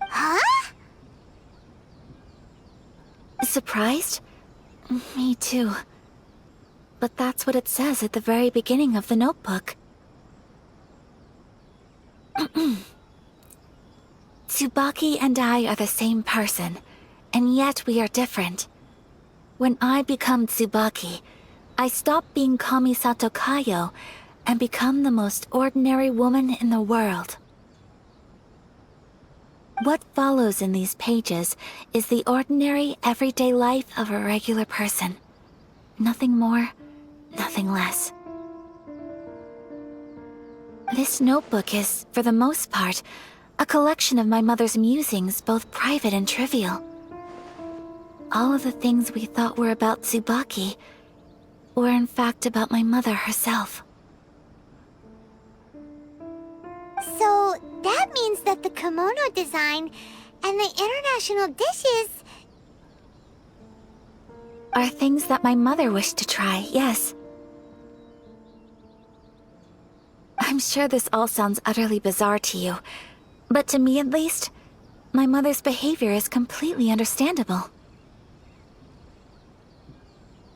B: Huh?
A: Surprised? Me too. But that's what it says at the very beginning of the notebook. Tsubaki and I are the same person, and yet we are different. When I become Tsubaki, I stop being Kamisato Kayo and become the most ordinary woman in the world. What follows in these pages is the ordinary, everyday life of a regular person. Nothing more, nothing less. This notebook is, for the most part, a collection of my mother's musings, both private and trivial. All of the things we thought were about Tsubaki were in fact about my mother herself.
B: So, that means that the kimono design and the international dishes...
A: Are things that my mother wished to try, yes. I'm sure this all sounds utterly bizarre to you, but to me at least, my mother's behavior is completely understandable.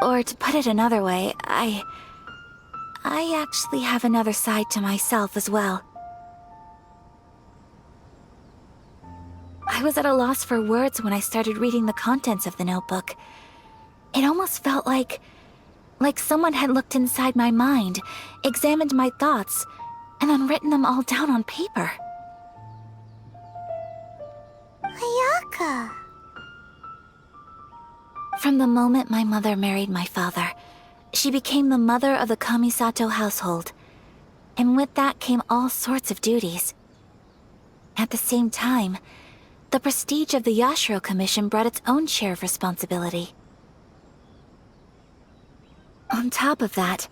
A: Or to put it another way, I actually have another side to myself as well. I was at a loss for words when I started reading the contents of the notebook. It almost felt like someone had looked inside my mind, examined my thoughts, and then written them all down on paper.
B: Ayaka...
A: From the moment my mother married my father, she became the mother of the Kamisato household. And with that came all sorts of duties. At the same time, the prestige of the Yashiro Commission brought its own share of responsibility. On top of that,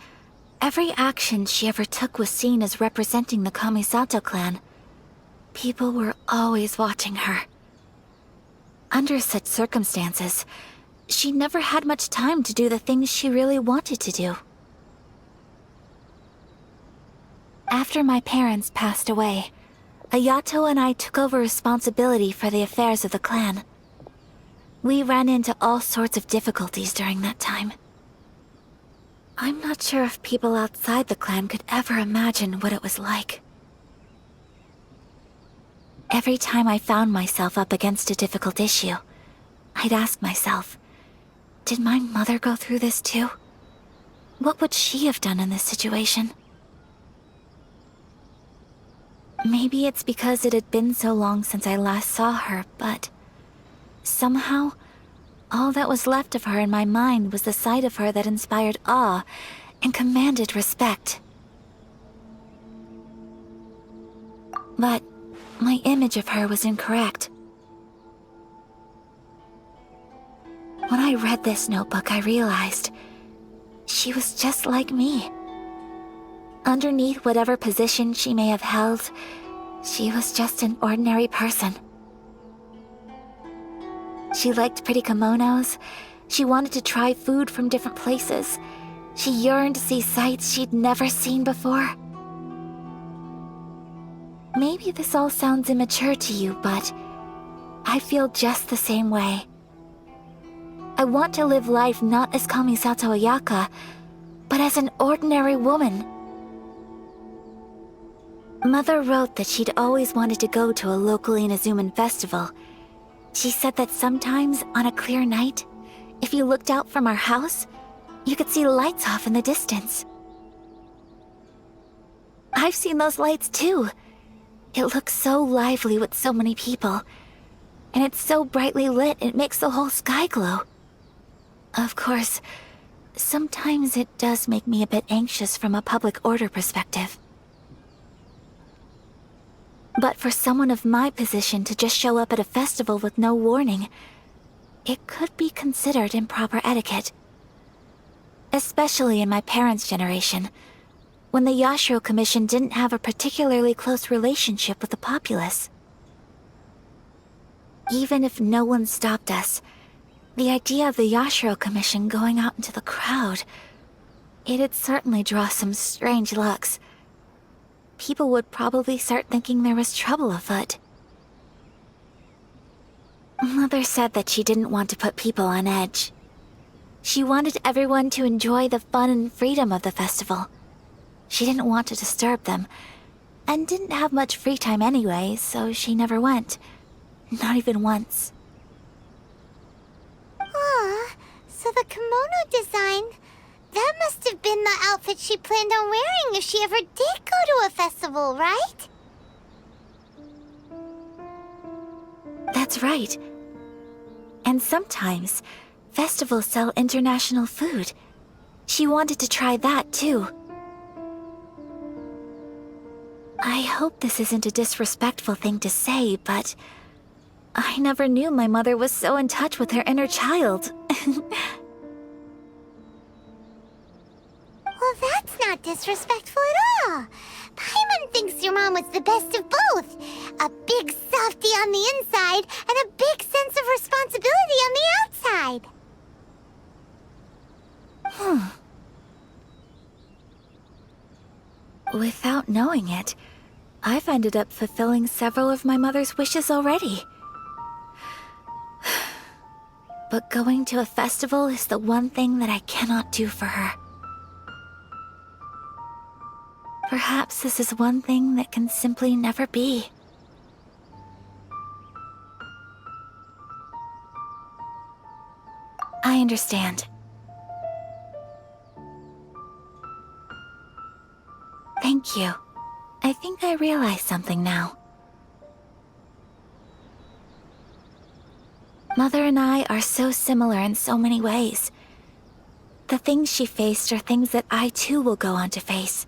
A: every action she ever took was seen as representing the Kamisato clan. People were always watching her. Under such circumstances, she never had much time to do the things she really wanted to do. After my parents passed away, Ayato and I took over responsibility for the affairs of the clan. We ran into all sorts of difficulties during that time. I'm not sure if people outside the clan could ever imagine what it was like. Every time I found myself up against a difficult issue, I'd ask myself, did my mother go through this too? What would she have done in this situation? Maybe it's because it had been so long since I last saw her, but somehow, all that was left of her in my mind was the sight of her that inspired awe and commanded respect. But my image of her was incorrect. When I read this notebook, I realized she was just like me. Underneath whatever position she may have held, she was just an ordinary person. She liked pretty kimonos. She wanted to try food from different places. She yearned to see sights she'd never seen before. Maybe this all sounds immature to you, but I feel just the same way. I want to live life not as Kamisato Ayaka, but as an ordinary woman. Mother wrote that she'd always wanted to go to a local Inazuman festival. She said that sometimes, on a clear night, if you looked out from our house, you could see lights off in the distance. I've seen those lights too. It looks so lively with so many people. And it's so brightly lit, it makes the whole sky glow. Of course, sometimes it does make me a bit anxious from a public order perspective. But for someone of my position to just show up at a festival with no warning, it could be considered improper etiquette. Especially in my parents' generation, when the Yashiro Commission didn't have a particularly close relationship with the populace. Even if no one stopped us, the idea of the Yashiro Commission going out into the crowd, it'd certainly draw some strange looks. People would probably start thinking there was trouble afoot. Mother said that she didn't want to put people on edge. She wanted everyone to enjoy the fun and freedom of the festival. She didn't want to disturb them, and didn't have much free time anyway, so she never went. Not even once.
B: Aw, so the kimono design, that must have been the outfit she planned on wearing if she ever did go to a festival, right?
A: That's right. And sometimes, festivals sell international food. She wanted to try that too. I hope this isn't a disrespectful thing to say, but I never knew my mother was so in touch with her inner child.
B: Well, that's not disrespectful at all. Paimon thinks your mom was the best of both. A big softie on the inside and a big sense of responsibility on the outside.
A: Without knowing it, I've ended up fulfilling several of my mother's wishes already. But going to a festival is the one thing that I cannot do for her. Perhaps this is one thing that can simply never be. I understand. Thank you. I think I realize something now. Mother and I are so similar in so many ways. The things she faced are things that I too will go on to face.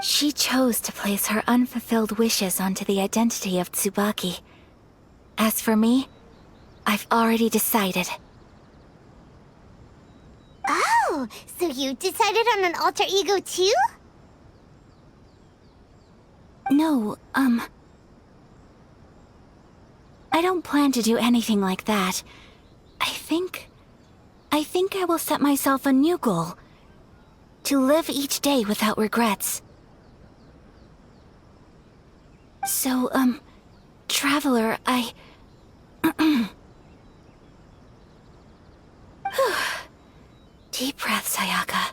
A: She chose to place her unfulfilled wishes onto the identity of Tsubaki. As for me, I've already decided.
B: Oh, so you decided on an alter ego too?
A: No, I don't plan to do anything like that. I think I will set myself a new goal. To live each day without regrets. So, Traveler, Deep breaths, Ayaka.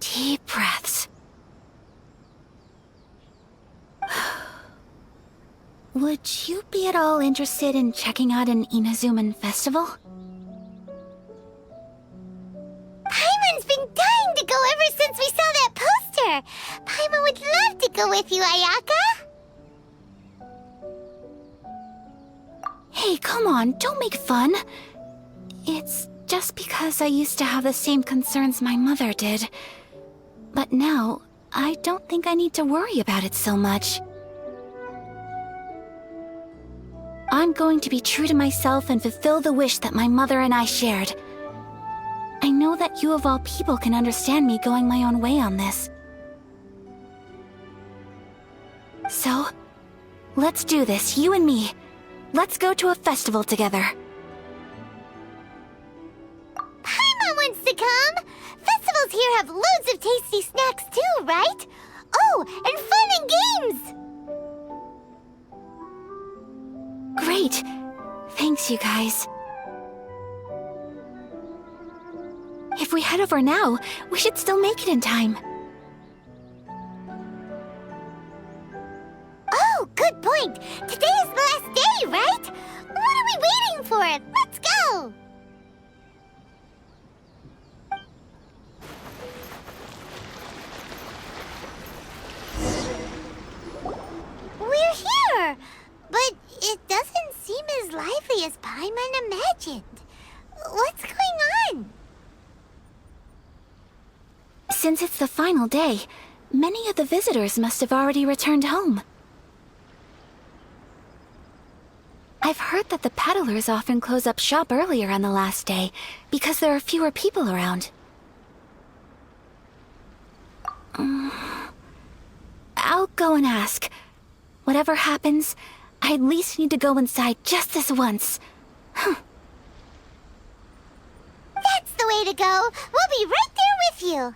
A: Deep breaths. Would you be at all interested in checking out an Inazuman festival?
B: Paimon's been dying to go ever since we saw that poster. Paimon would love to go with you, Ayaka?
A: Hey, come on, don't make fun. It's just because I used to have the same concerns my mother did. But now, I don't think I need to worry about it so much. I'm going to be true to myself and fulfill the wish that my mother and I shared. I know that you of all people can understand me going my own way on this. So, let's do this, you and me. Let's go to a festival together.
B: Paimon wants to come! Festivals here have loads of tasty snacks too, right? Oh, and fun and games!
A: Great. Thanks, you guys. If we head over now, we should still make it in time.
B: Oh, good point! Today is the last day, right? What are we waiting for? Let's go! We're here! But it doesn't seem as lively as Paimon imagined. What's going on?
A: Since it's the final day, many of the visitors must have already returned home. I've heard that the peddlers often close up shop earlier on the last day because there are fewer people around. I'll go and ask. Whatever happens, I at least need to go inside just this once.
B: That's the way to go! We'll be right there with you!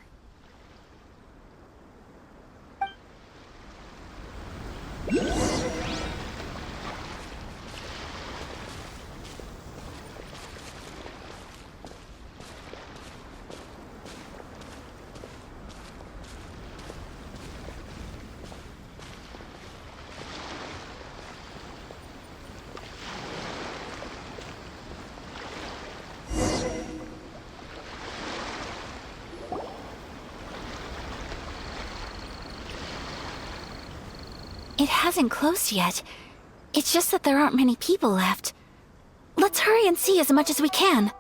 A: It hasn't closed yet. It's just that there aren't many people left. Let's hurry and see as much as we can.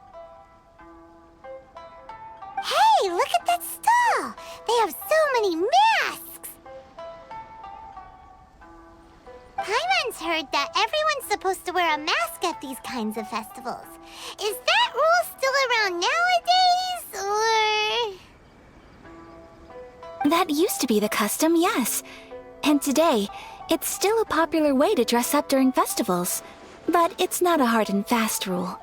B: Hey, look at that stall! They have so many masks! Paimon's heard that everyone's supposed to wear a mask at these kinds of festivals. Is that rule still around nowadays, or...?
A: That used to be the custom, yes. And today, it's still a popular way to dress up during festivals. But it's not a hard and fast rule.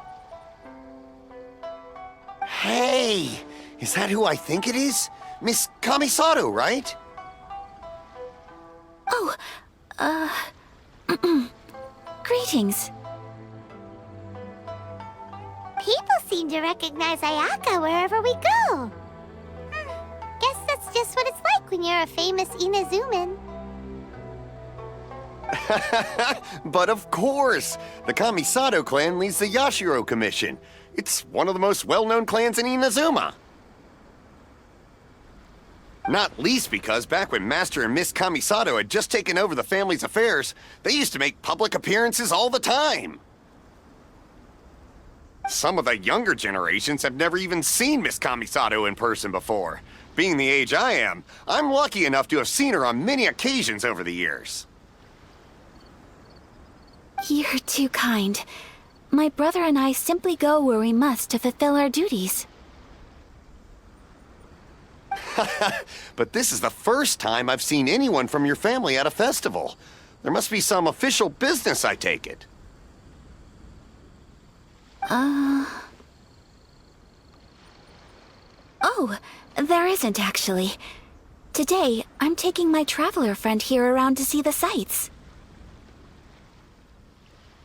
H: Hey! Is that who I think it is? Miss Kamisato, right?
A: Oh, greetings.
B: People seem to recognize Ayaka wherever we go. Guess that's just what it's like when you're a famous Inazuman.
H: But of course! The Kamisato clan leads the Yashiro Commission. It's one of the most well-known clans in Inazuma. Not least because back when Master and Miss Kamisato had just taken over the family's affairs, they used to make public appearances all the time. Some of the younger generations have never even seen Miss Kamisato in person before. Being the age I am, I'm lucky enough to have seen her on many occasions over the years.
A: You're too kind. My brother and I simply go where we must to fulfill our duties.
H: But this is the first time I've seen anyone from your family at a festival. There must be some official business, I take it.
A: Oh, there isn't actually. Today, I'm taking my traveler friend here around to see the sights.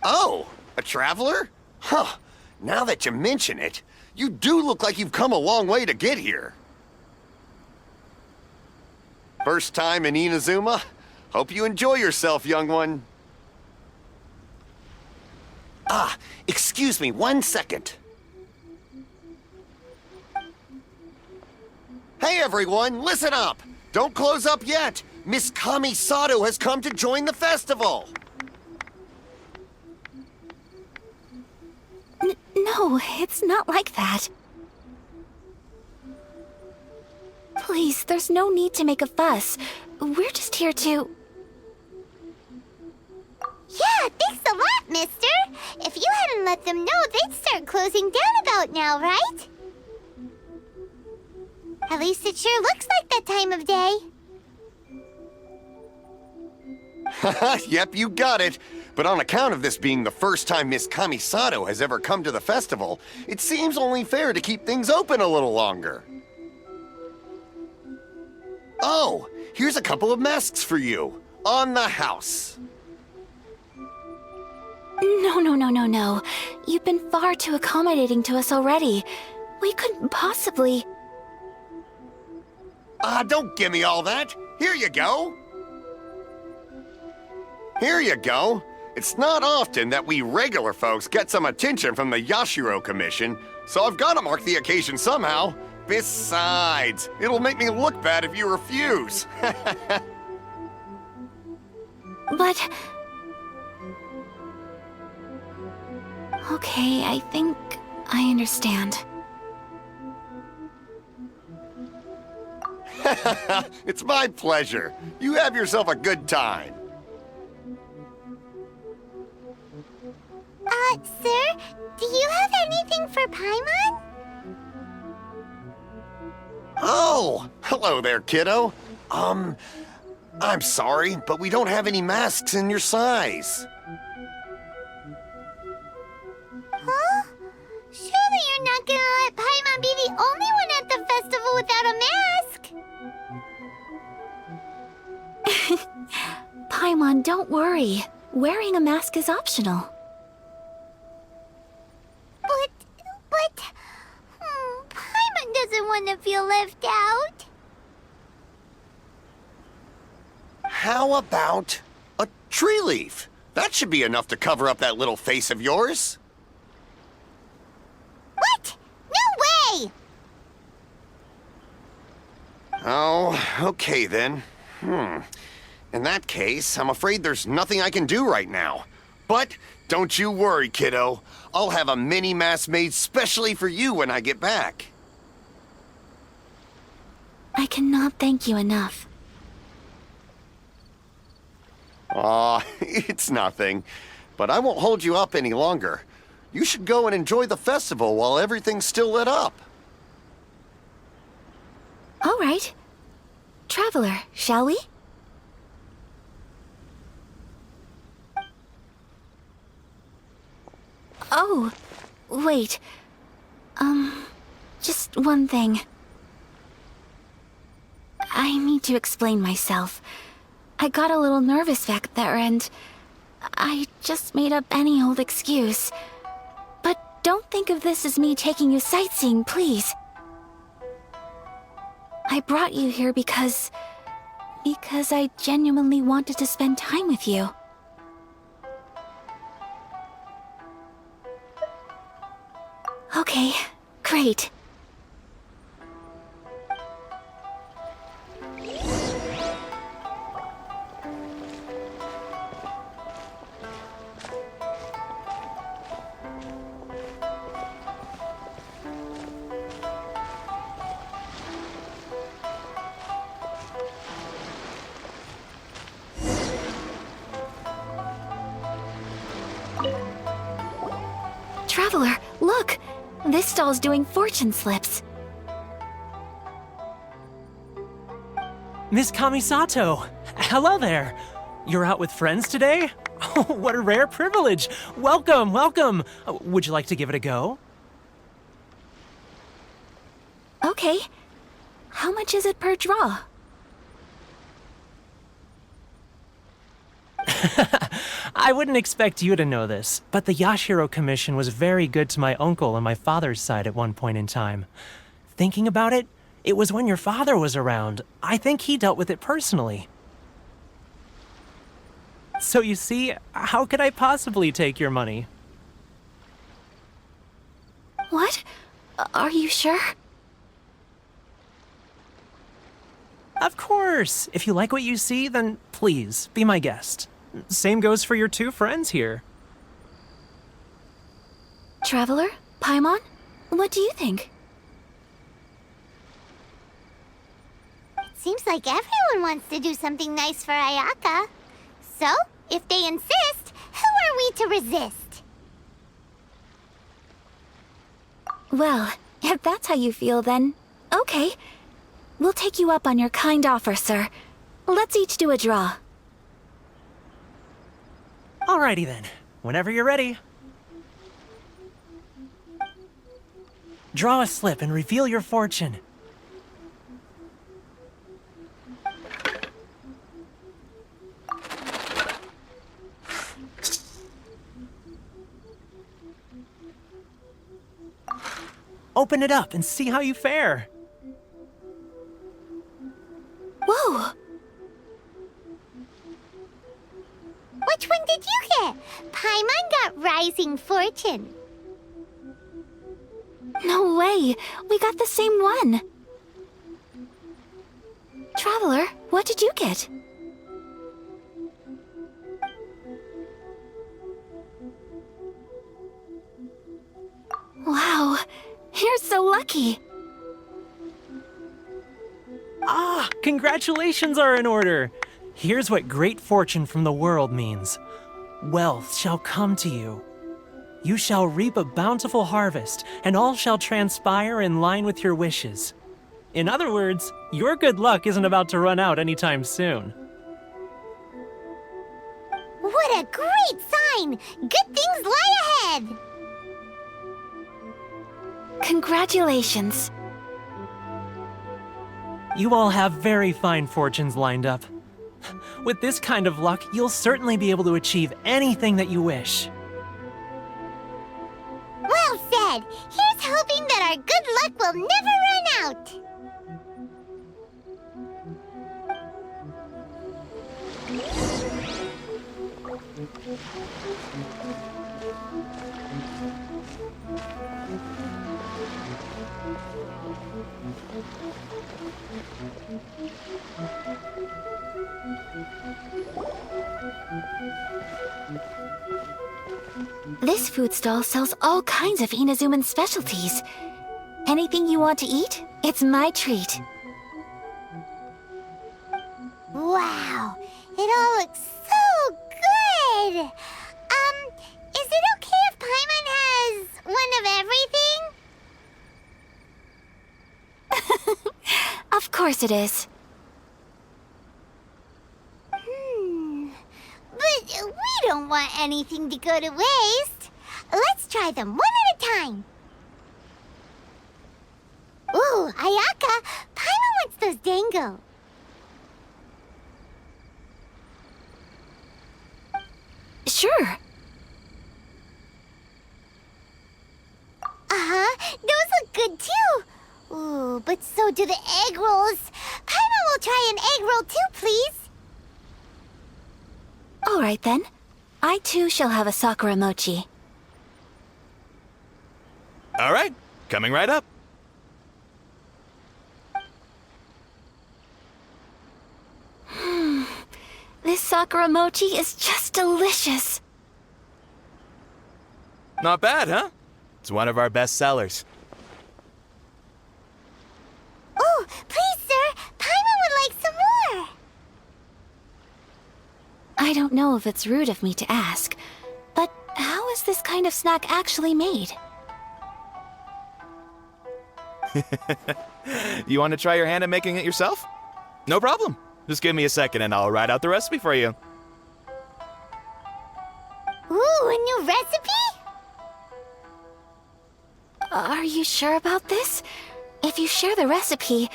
H: Oh, a traveler? Huh. Now that you mention it, you do look like you've come a long way to get here. First time in Inazuma? Hope you enjoy yourself, young one. Ah, excuse me 1 second. Hey everyone, listen up! Don't close up yet! Miss Kamisato has come to join the festival!
A: No, it's not like that. Please, there's no need to make a fuss. We're just here to...
B: Yeah, thanks a lot, mister. If you hadn't let them know, they'd start closing down about now, right? At least it sure looks like that time of day.
H: Yep, you got it. But on account of this being the first time Miss Kamisato has ever come to the festival, it seems only fair to keep things open a little longer. Oh, here's a couple of masks for you. On the house.
A: No. You've been far too accommodating to us already. We couldn't possibly...
H: Don't give me all that. Here you go. Here you go. It's not often that we regular folks get some attention from the Yashiro Commission, so I've got to mark the occasion somehow. Besides, it'll make me look bad if you refuse.
A: But... Okay, I think I understand.
H: It's my pleasure. You have yourself a good time.
B: Sir, do you have anything for Paimon?
H: Oh, hello there, kiddo. I'm sorry, but we don't have any masks in your size.
B: Huh? Surely you're not gonna let Paimon be the only one at the festival without a mask?
A: Paimon, don't worry. Wearing a mask is optional.
B: But... Paimon doesn't want to feel left out.
H: How about a tree leaf? That should be enough to cover up that little face of yours.
B: What? No way!
H: Oh, okay then. In that case, I'm afraid there's nothing I can do right now. But don't you worry, kiddo. I'll have a mini mask made specially for you when I get back.
A: I cannot thank you enough.
H: Aw, it's nothing. But I won't hold you up any longer. You should go and enjoy the festival while everything's still lit up.
A: All right. Traveler, shall we? Oh, wait. Just one thing. I need to explain myself. I got a little nervous back there and I just made up any old excuse. But don't think of this as me taking you sightseeing, please. I brought you here because I genuinely wanted to spend time with you. Okay, great. Traveler, look! This stall's doing fortune slips.
I: Miss Kamisato! Hello there! You're out with friends today? Oh, what a rare privilege! Welcome, welcome! Would you like to give it a go?
A: Okay. How much is it per draw?
I: I wouldn't expect you to know this, but the Yashiro Commission was very good to my uncle on my father's side at one point in time. Thinking about it, it was when your father was around. I think he dealt with it personally. So you see, how could I possibly take your money?
A: What? Are you sure?
I: Of course! If you like what you see, then please, be my guest. Same goes for your two friends here.
A: Traveler? Paimon? What do you think?
B: Seems like everyone wants to do something nice for Ayaka. So, if they insist, who are we to resist?
A: Well, if that's how you feel, then okay. We'll take you up on your kind offer, sir. Let's each do a draw.
I: Alrighty then. Whenever you're ready. Draw a slip and reveal your fortune. Open it up and see how you fare.
A: Whoa!
B: Which one did you get? Paimon got Rising Fortune.
A: No way! We got the same one! Traveler, what did you get? Wow, you're so lucky!
I: Ah, congratulations are in order. Here's what great fortune from the world means. Wealth shall come to you. You shall reap a bountiful harvest, and all shall transpire in line with your wishes. In other words, your good luck isn't about to run out anytime soon.
B: What a great sign! Good things lie ahead!
A: Congratulations.
I: You all have very fine fortunes lined up. With this kind of luck, you'll certainly be able to achieve anything that you wish.
B: Well said! Here's hoping that our good luck will never run out!
A: This food stall sells all kinds of Inazuman specialties. Anything you want to eat, it's my treat.
B: Wow, it all looks so good! Is it okay if Paimon has one of everything?
A: Of course it is.
B: But we don't want anything to go to waste. Let's try them one at a time. Ooh, Ayaka, Paimon wants those dango.
A: Sure.
B: Those look good too. Ooh, but so do the egg rolls. Paimon will try an egg roll too, please.
A: All right then. I too shall have a Sakura mochi.
J: All right, coming right up.
A: This Sakura mochi is just delicious.
J: Not bad, huh? It's one of our best sellers.
B: Oh, please, sir. Paimon would like some more.
A: I don't know if it's rude of me to ask, but how is this kind of snack actually made?
J: You want to try your hand at making it yourself? No problem. Just give me a second and I'll write out the recipe for you.
B: Ooh, a new recipe?
A: Are you sure about this? If you share the recipe,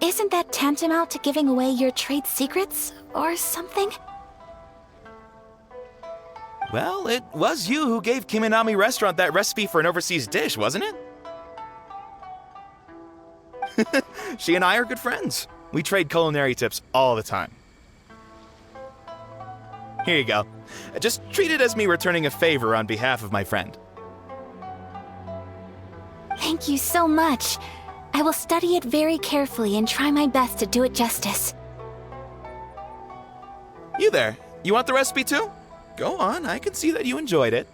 A: isn't that tantamount to giving away your trade secrets or something?
J: Well, it was you who gave Kiminami Restaurant that recipe for an overseas dish, wasn't it? She and I are good friends. We trade culinary tips all the time. Here you go. Just treat it as me returning a favor on behalf of my friend.
A: Thank you so much. I will study it very carefully and try my best to do it justice.
J: You there. You want the recipe too? Go on, I can see that you enjoyed it.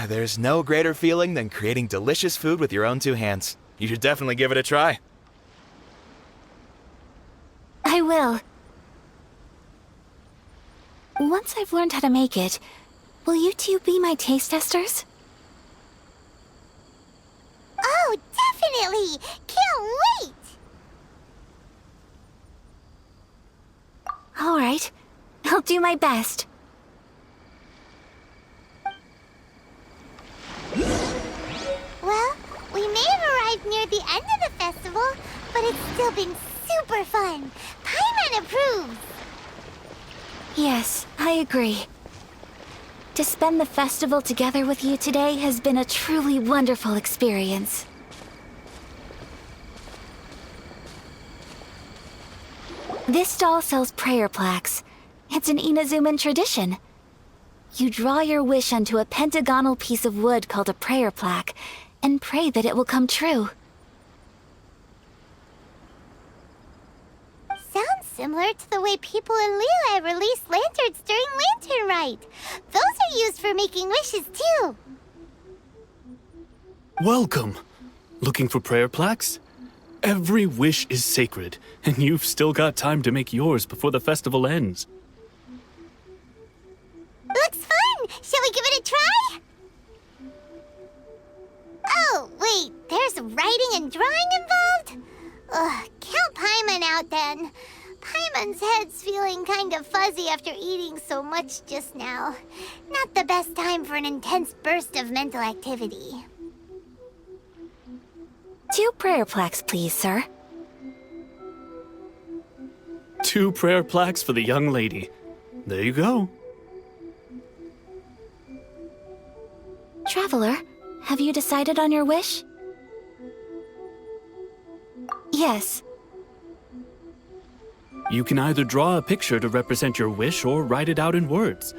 J: There's no greater feeling than creating delicious food with your own two hands. You should definitely give it a try.
A: I will. Once I've learned how to make it, will you two be my taste testers?
B: Oh, definitely! Can't wait!
A: All right. I'll do my best.
B: Well, we may have arrived near the end of the festival, but it's still been super fun. Paimon approves!
A: Yes, I agree. To spend the festival together with you today has been a truly wonderful experience. This stall sells prayer plaques. It's an Inazuman tradition. You draw your wish onto a pentagonal piece of wood called a prayer plaque, and pray that it will come true.
B: Sounds similar to the way people in Liyue release lanterns during Lantern Rite. Those are used for making wishes too.
K: Welcome. Looking for prayer plaques? Every wish is sacred, and you've still got time to make yours before the festival ends.
B: Looks fun! Shall we give it a try? Oh, wait, there's writing and drawing involved? Ugh, count Paimon out then. Paimon's head's feeling kind of fuzzy after eating so much just now. Not the best time for an intense burst of mental activity.
A: 2 prayer plaques, please, sir.
K: 2 prayer plaques for the young lady. There you go.
A: Traveler, have you decided on your wish? Yes.
K: You can either draw a picture to represent your wish or write it out in words.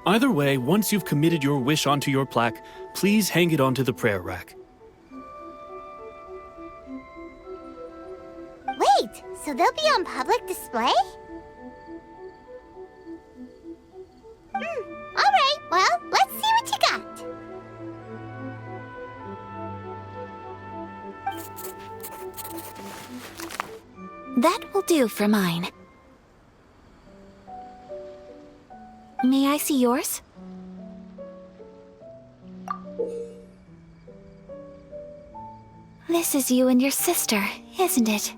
K: Either way, once you've committed your wish onto your plaque, please hang it onto the prayer rack.
B: Wait, so they'll be on public display? Alright, well, let's see what you got.
A: That will do for mine. May I see yours? This is you and your sister, isn't it?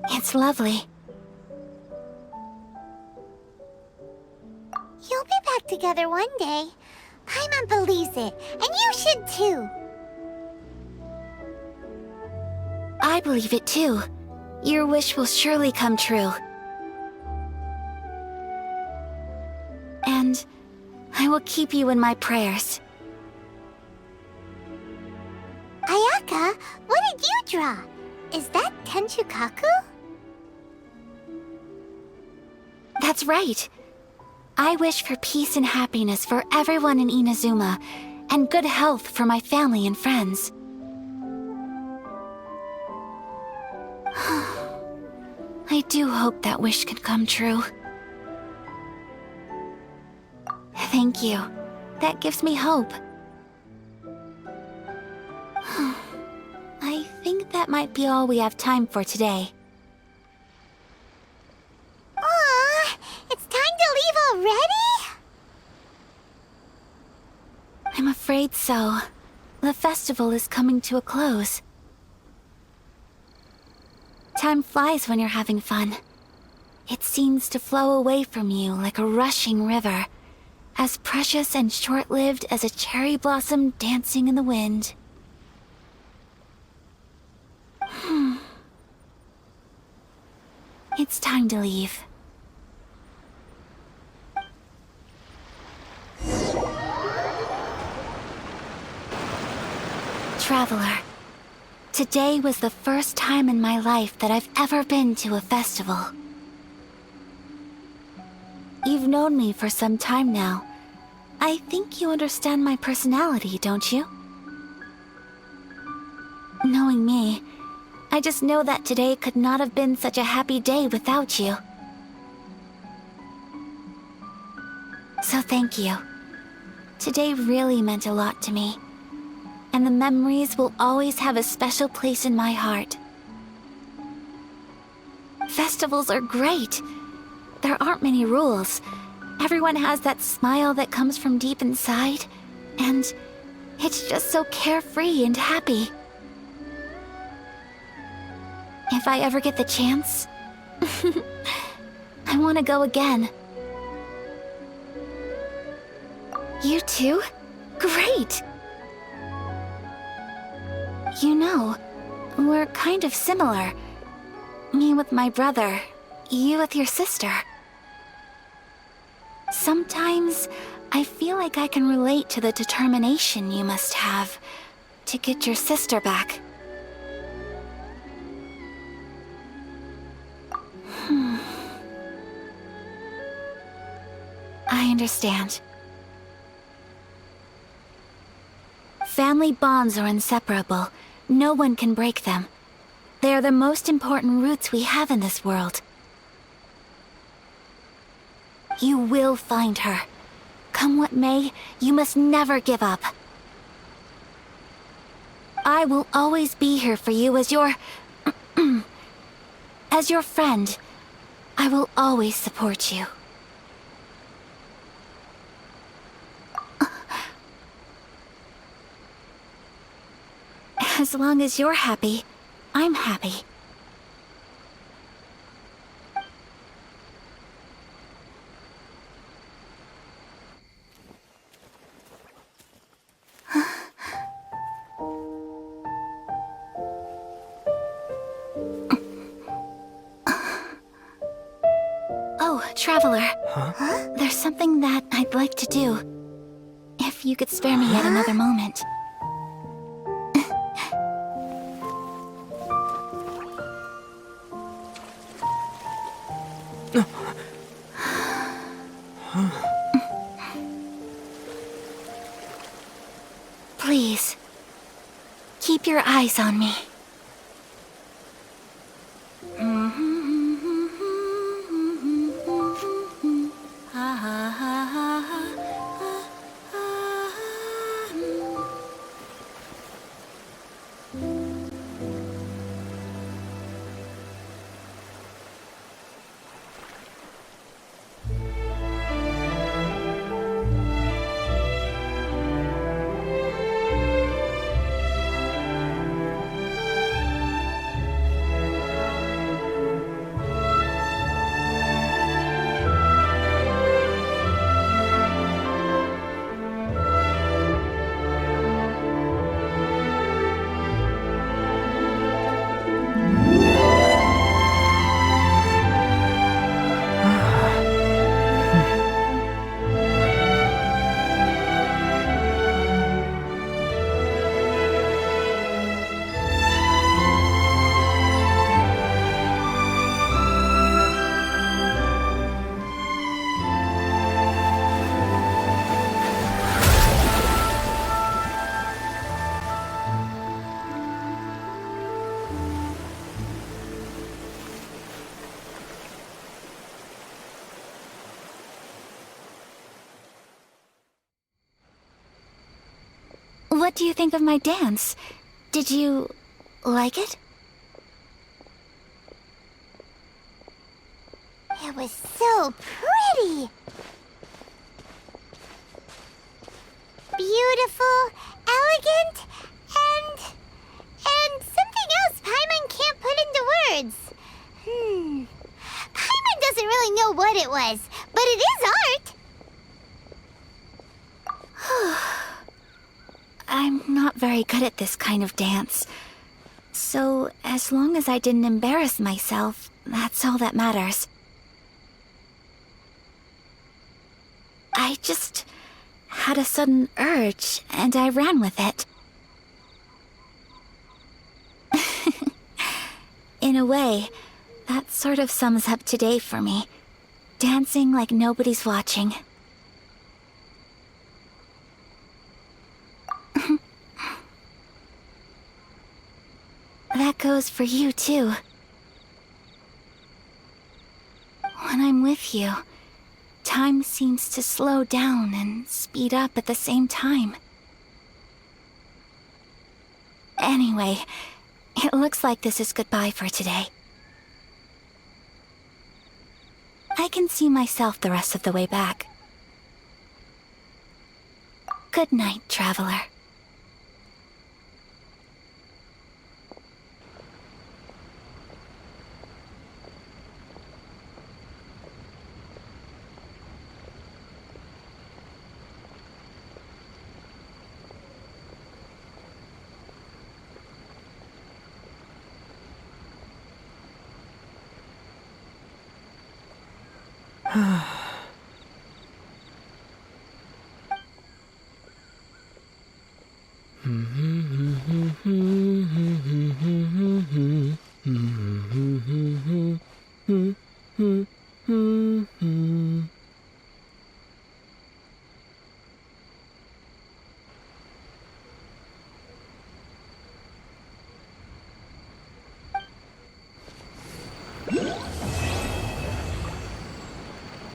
A: It's lovely.
B: You'll be back together one day. Paimon believes it, and you should too.
A: I believe it too. Your wish will surely come true. And I will keep you in my prayers.
B: Ayaka, what did you draw? Is that Tenchukaku?
A: That's right. I wish for peace and happiness for everyone in Inazuma, and good health for my family and friends. I do hope that wish can come true. Thank you. That gives me hope. I think that might be all we have time for today.
B: Aw, it's time to leave already?
A: I'm afraid so. The festival is coming to a close. Time flies when you're having fun. It seems to flow away from you like a rushing river, as precious and short-lived as a cherry blossom dancing in the wind. It's time to leave. Traveler, today was the first time in my life that I've ever been to a festival. You've known me for some time now. I think you understand my personality, don't you? Knowing me, I just know that today could not have been such a happy day without you. So thank you. Today really meant a lot to me. And the memories will always have a special place in my heart. Festivals are great. There aren't many rules. Everyone has that smile that comes from deep inside. And it's just so carefree and happy. If I ever get the chance, I want to go again. You too? Great! You know, we're kind of similar. Me with my brother, you with your sister. Sometimes, I feel like I can relate to the determination you must have to get your sister back. I understand. Family bonds are inseparable. No one can break them. They are the most important roots we have in this world. You will find her. Come what may, you must never give up. I will always be here for you as your... as your friend. I will always support you. As long as you're happy, I'm happy. Oh, Traveler. Huh? There's something that I'd like to do. If you could spare me yet another moment. Please, keep your eyes on me. What do you think of my dance? Did you like it?
B: It was so pretty! Beautiful, elegant, and something else Paimon can't put into words. Paimon doesn't really know what it was, but it is art!
A: I'm not very good at this kind of dance. So, as long as I didn't embarrass myself, that's all that matters. I just had a sudden urge, and I ran with it. In a way, that sort of sums up today for me. dancing like nobody's watching. That goes for you, too. When I'm with you, time seems to slow down and speed up at the same time. Anyway, it looks like this is goodbye for today. I can see myself the rest of the way back. Good night, traveler.